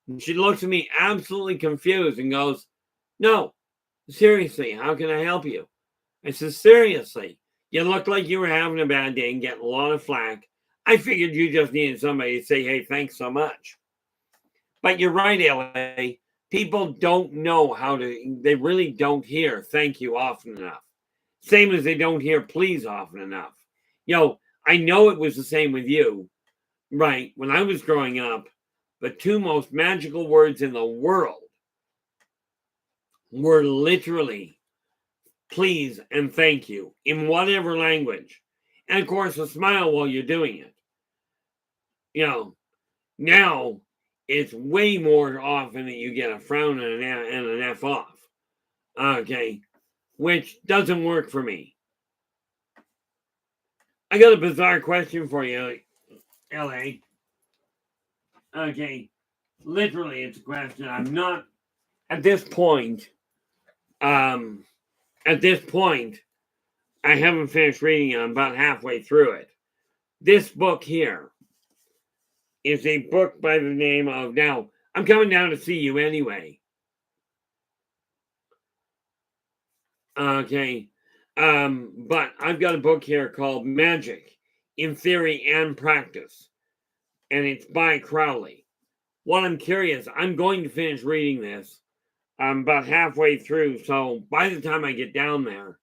And she looks at me absolutely confused and goes, no, seriously, how can I help you? I said, seriously, you look like you were having a bad day and getting a lot of flack. I figured you just needed somebody to say, hey, thanks so much. But you're right, LA. People don't know they really don't hear thank you often enough. Same as they don't hear please often enough. I know it was the same with you, right? When I was growing up, the two most magical words in the world were literally please and thank you in whatever language. And of course, a smile while you're doing it. Now it's way more often that you get a frown and an F off. Okay, which doesn't work for me. I got a bizarre question for you, LA. Okay, literally, it's a question. I'm not at this point. At this point, I haven't finished reading it. I'm about halfway through it. This book here is a book by the name of. Now, I'm coming down to see you anyway. Okay. But I've got a book here called Magic in Theory and Practice, and it's by Crowley. What I'm curious, I'm going to finish reading this. I'm about halfway through, so by the time I get down there,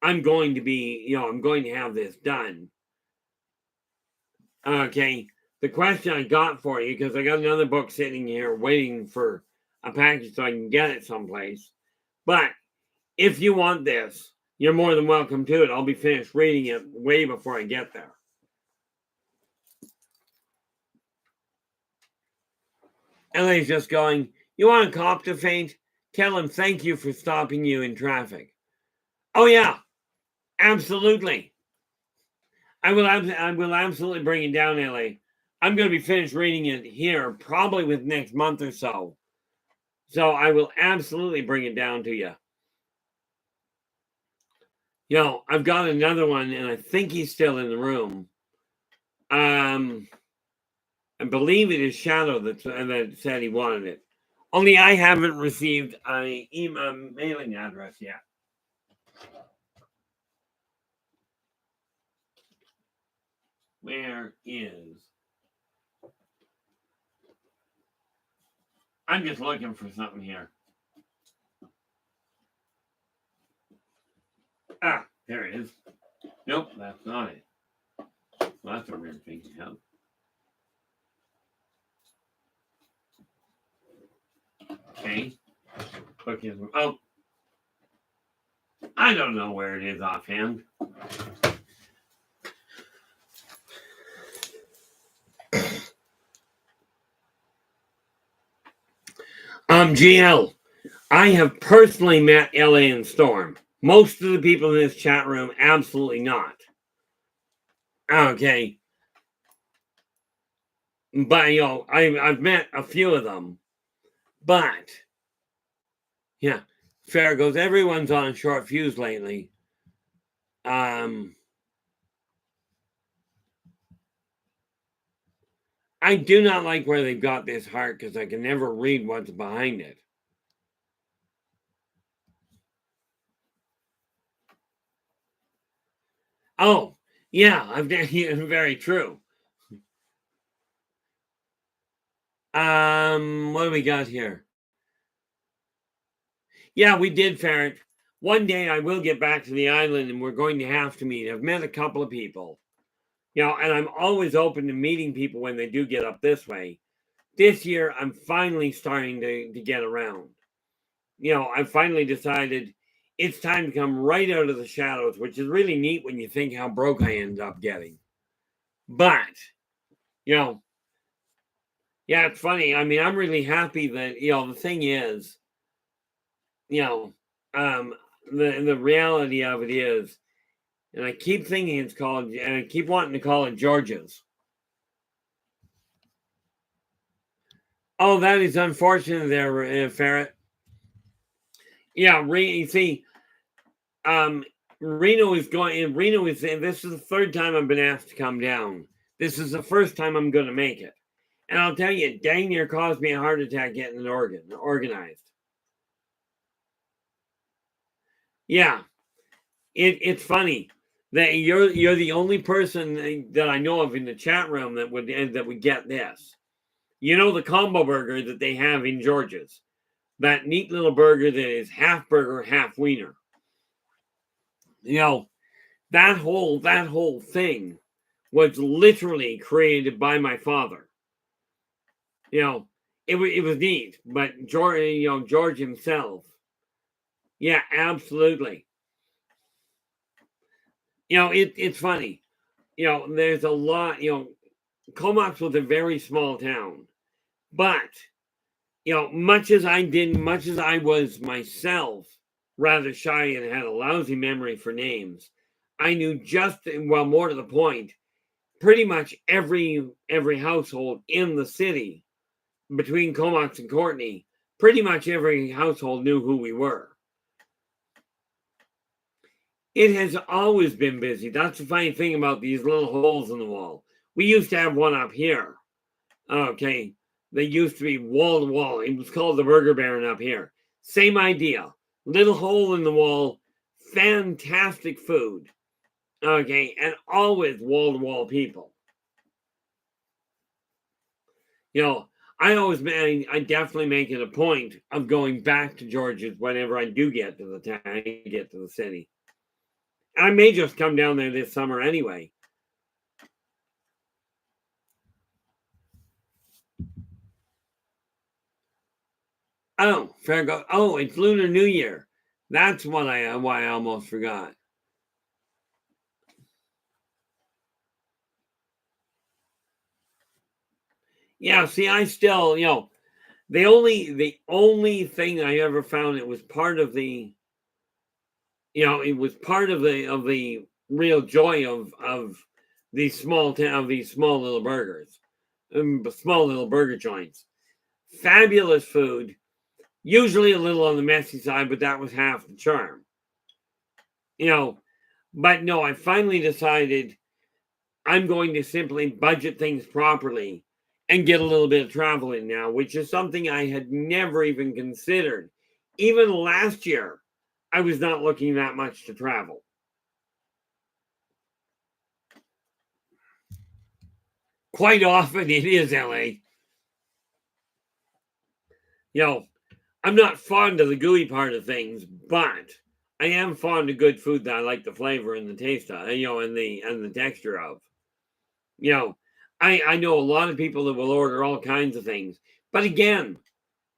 I'm going to have this done. Okay. The question I got for you, because I got another book sitting here waiting for a package so I can get it someplace. But if you want this, you're more than welcome to it. I'll be finished reading it way before I get there. LA's just going, you want a cop to faint? Tell him thank you for stopping you in traffic. Oh, yeah, absolutely. I will absolutely bring it down, LA. I'm going to be finished reading it here probably with next month or so. So I will absolutely bring it down to you. I've got another one, and I think he's still in the room. I believe it is Shadow that said he wanted it. Only I haven't received an email mailing address yet. Where is? I'm just looking for something here. Ah, there it is. Nope, that's not it. Well, that's a weird thing to have. Okay. Oh, I don't know where it is offhand. GL, I have personally met LA and Storm. Most of the people in this chat room, absolutely not. Okay. But, I've met a few of them. But, yeah, fair goes. Everyone's on a short fuse lately. I do not like where they've got this heart because I can never read what's behind it. Oh, yeah, very true. What do we got here? Yeah, we did, Ferret. One day I will get back to the island and we're going to have to meet. I've met a couple of people. And I'm always open to meeting people when they do get up this way. This year, I'm finally starting to get around. I've finally decided it's time to come right out of the shadows, which is really neat when you think how broke I ended up getting. But, yeah, it's funny. I mean, I'm really happy that, the thing is, the reality of it is, and I keep thinking it's called, and I keep wanting to call it George's. Oh, that is unfortunate there, Ferret. Yeah, you see, Reno is this is the third time I've been asked to come down. This is the first time I'm going to make it. And I'll tell you, dang near caused me a heart attack getting it organized. Yeah, it's funny that you're the only person that I know of in the chat room that would get this. The combo burger that they have in George's, that neat little burger that is half burger, half wiener. That whole thing was literally created by my father. It was neat, but George himself. Yeah, absolutely. It's funny. there's a lot, Comox was a very small town. But, much as I was myself rather shy and had a lousy memory for names, I knew more to the point, pretty much every household in the city between Comox and Courtney, pretty much every household knew who we were. It has always been busy. That's the funny thing about these little holes in the wall. We used to have one up here. Okay. They used to be wall to wall. It was called the Burger Baron up here. Same idea. Little hole in the wall. Fantastic food. Okay. And always wall to wall people. I definitely make it a point of going back to George's whenever I do get to the town, get to the city. I may just come down there this summer anyway. Oh, Farragut. Oh, it's Lunar New Year. That's why I almost forgot. Yeah, see, I still, the only thing I ever found it was part of the, it was part of the real joy of these small little burgers, small little burger joints. Fabulous food, usually a little on the messy side, but that was half the charm. But no, I finally decided I'm going to simply budget things properly and get a little bit of travel in now, which is something I had never even considered. Even last year, I was not looking that much to travel. Quite often it is LA. I'm not fond of the gooey part of things, but I am fond of good food that I like the flavor and the taste of, and the texture of. I know a lot of people that will order all kinds of things. But again,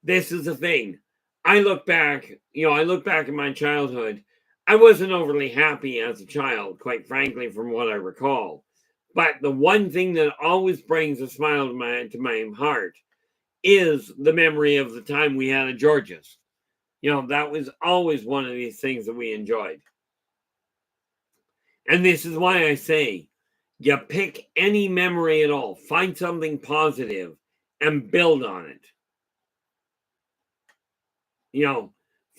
this is the thing. I look back in my childhood. I wasn't overly happy as a child, quite frankly, from what I recall. But the one thing that always brings a smile to my heart is the memory of the time we had at George's. That was always one of these things that we enjoyed. And this is why I say, you pick any memory at all, find something positive and build on it.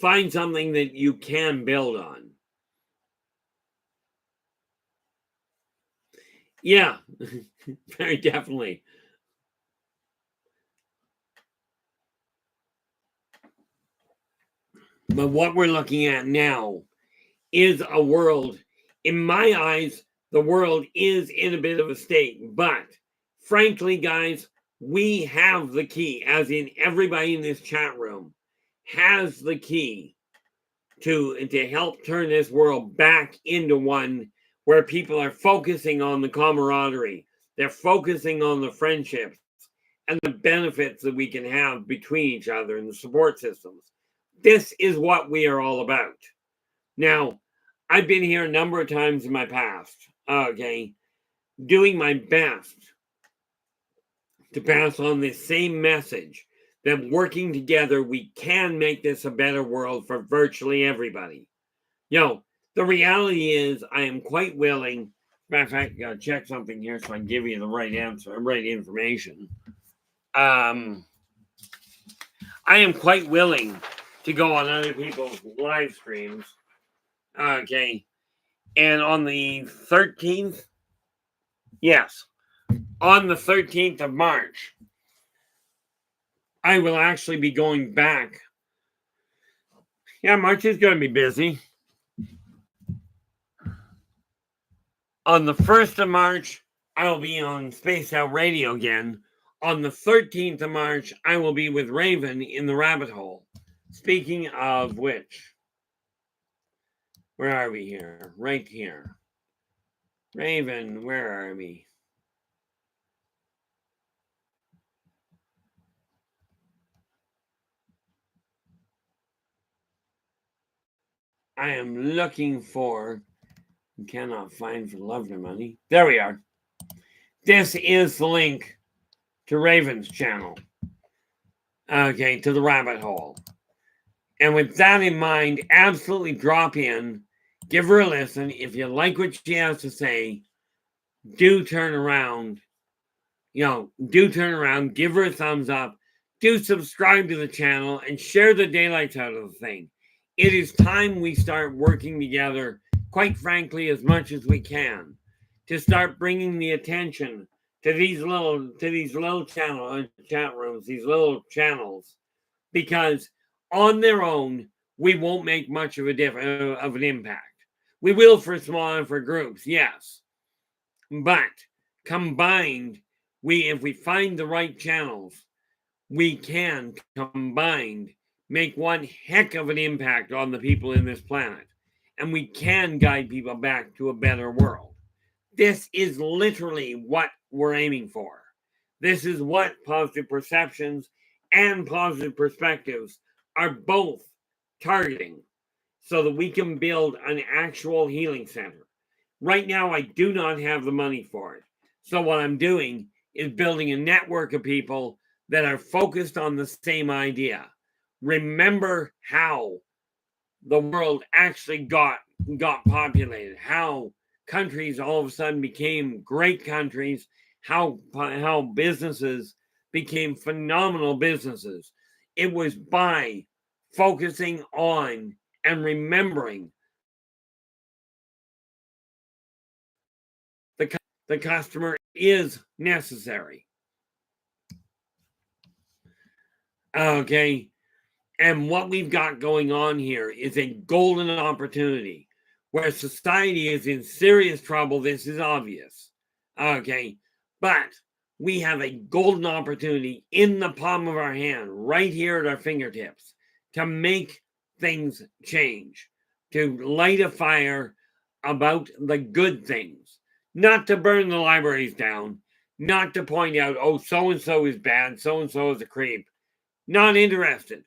Find something that you can build on. Yeah, very definitely. But what we're looking at now is a world, in my eyes, the world is in a bit of a state. But frankly, guys, we have the key, as in everybody in this chat room has the key to help turn this world back into one where people are focusing on the camaraderie, they're focusing on the friendships and the benefits that we can have between each other and the support systems. This is what we are all about. Now, I've been here a number of times in my past, okay, doing my best to pass on this same message that working together, we can make this a better world for virtually everybody. The reality is, I am quite willing. Matter of fact, I gotta check something here so I can give you the right answer, right information. I am quite willing to go on other people's live streams. Okay. And on the 13th, yes, on the 13th of March, I will actually be going back. Yeah, March is going to be busy. On the 1st of March, I'll be on Space Out Radio again. On the 13th of March, I will be with Raven in the Rabbit Hole. Speaking of which, where are we here? Right here. Raven, where are we? I am looking for cannot find for the love of money. There we are. This is the link to Raven's channel. Okay, to the rabbit hole. And with that in mind, absolutely drop in, give her a listen. If you like what she has to say, do turn around. Do turn around, give her a thumbs up, do subscribe to the channel, and share the daylights out of the thing. It is time we start working together, quite frankly, as much as we can, to start bringing the attention to these little chat rooms, these little channels, because on their own we won't make much of an impact. We will for groups, yes, but combined, if we find the right channels, we can combined make one heck of an impact on the people in this planet, and we can guide people back to a better world. This is literally what we're aiming for. This is what positive perceptions and positive perspectives are both targeting, so that we can build an actual healing center. Right now, I do not have the money for it. So what I'm doing is building a network of people that are focused on the same idea. Remember how the world actually got populated, how countries all of a sudden became great countries, how businesses became phenomenal businesses. It was by focusing on and remembering the customer is necessary. Okay. And what we've got going on here is a golden opportunity where society is in serious trouble. This is obvious. Okay. But we have a golden opportunity in the palm of our hand, right here at our fingertips, to make things change, to light a fire about the good things, not to burn the libraries down, not to point out, oh, so-and-so is bad, so-and-so is a creep. Not interested.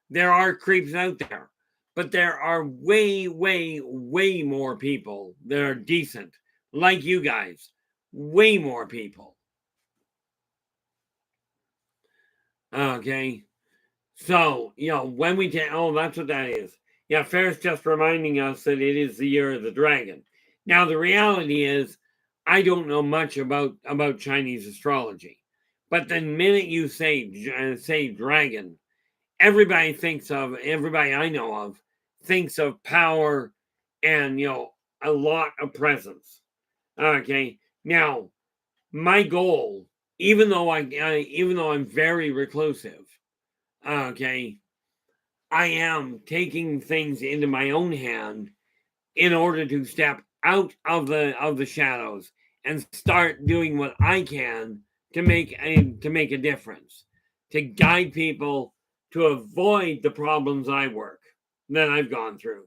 There are creeps out there, but there are way, way, way more people that are decent, like you guys. Way more people. Okay. So, when we take, oh, that's what that is. Yeah, Fair's just reminding us that it is the year of the dragon. Now, the reality is, I don't know much about Chinese astrology, but the minute you say dragon, everybody I know of thinks of power and, a lot of presence. Okay. Now, my goal, even though I'm very reclusive, okay, I am taking things into my own hand in order to step out of the shadows and start doing what I can to make a difference, to guide people to avoid the problems that I've gone through.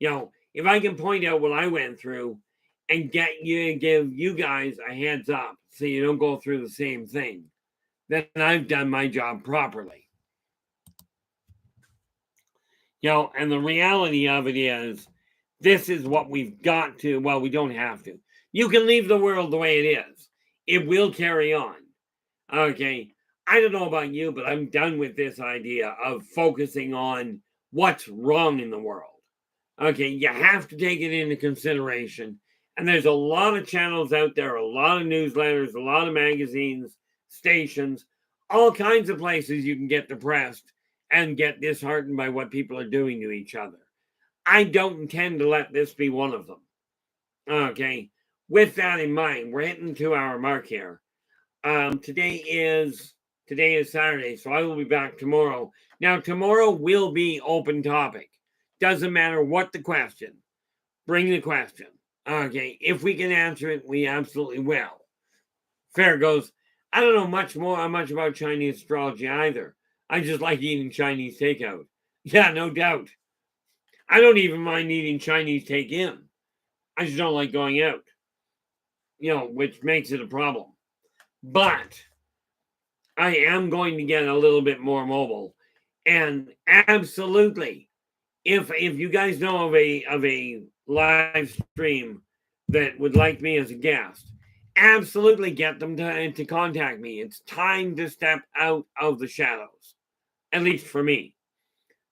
If I can point out what I went through and give you guys a heads up so you don't go through the same thing, then I've done my job properly. And the reality of it is, this is what we've got to, well, we don't have to. You can leave the world the way it is. It will carry on. Okay. I don't know about you, but I'm done with this idea of focusing on what's wrong in the world. Okay. You have to take it into consideration. And there's a lot of channels out there, a lot of newsletters, a lot of magazines, stations, all kinds of places you can get depressed and get disheartened by what people are doing to each other. I don't intend to let this be one of them. Okay. With that in mind, we're hitting the 2-hour mark here. Today is Saturday, so I will be back tomorrow. Now, tomorrow will be open topic. Doesn't matter what the question. Bring the question. Okay. If we can answer it, we absolutely will. Fair goes, I don't know much about Chinese astrology either. I just like eating Chinese takeout. Yeah, no doubt. I don't even mind eating Chinese take-in. I just don't like going out, which makes it a problem. But I am going to get a little bit more mobile. And absolutely, if you guys know of a live stream that would like me as a guest, absolutely get them to contact me. It's time to step out of the shadows, at least for me.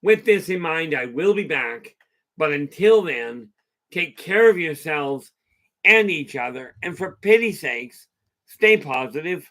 With this in mind, I will be back, but until then, take care of yourselves and each other, and for pity's sakes, stay positive.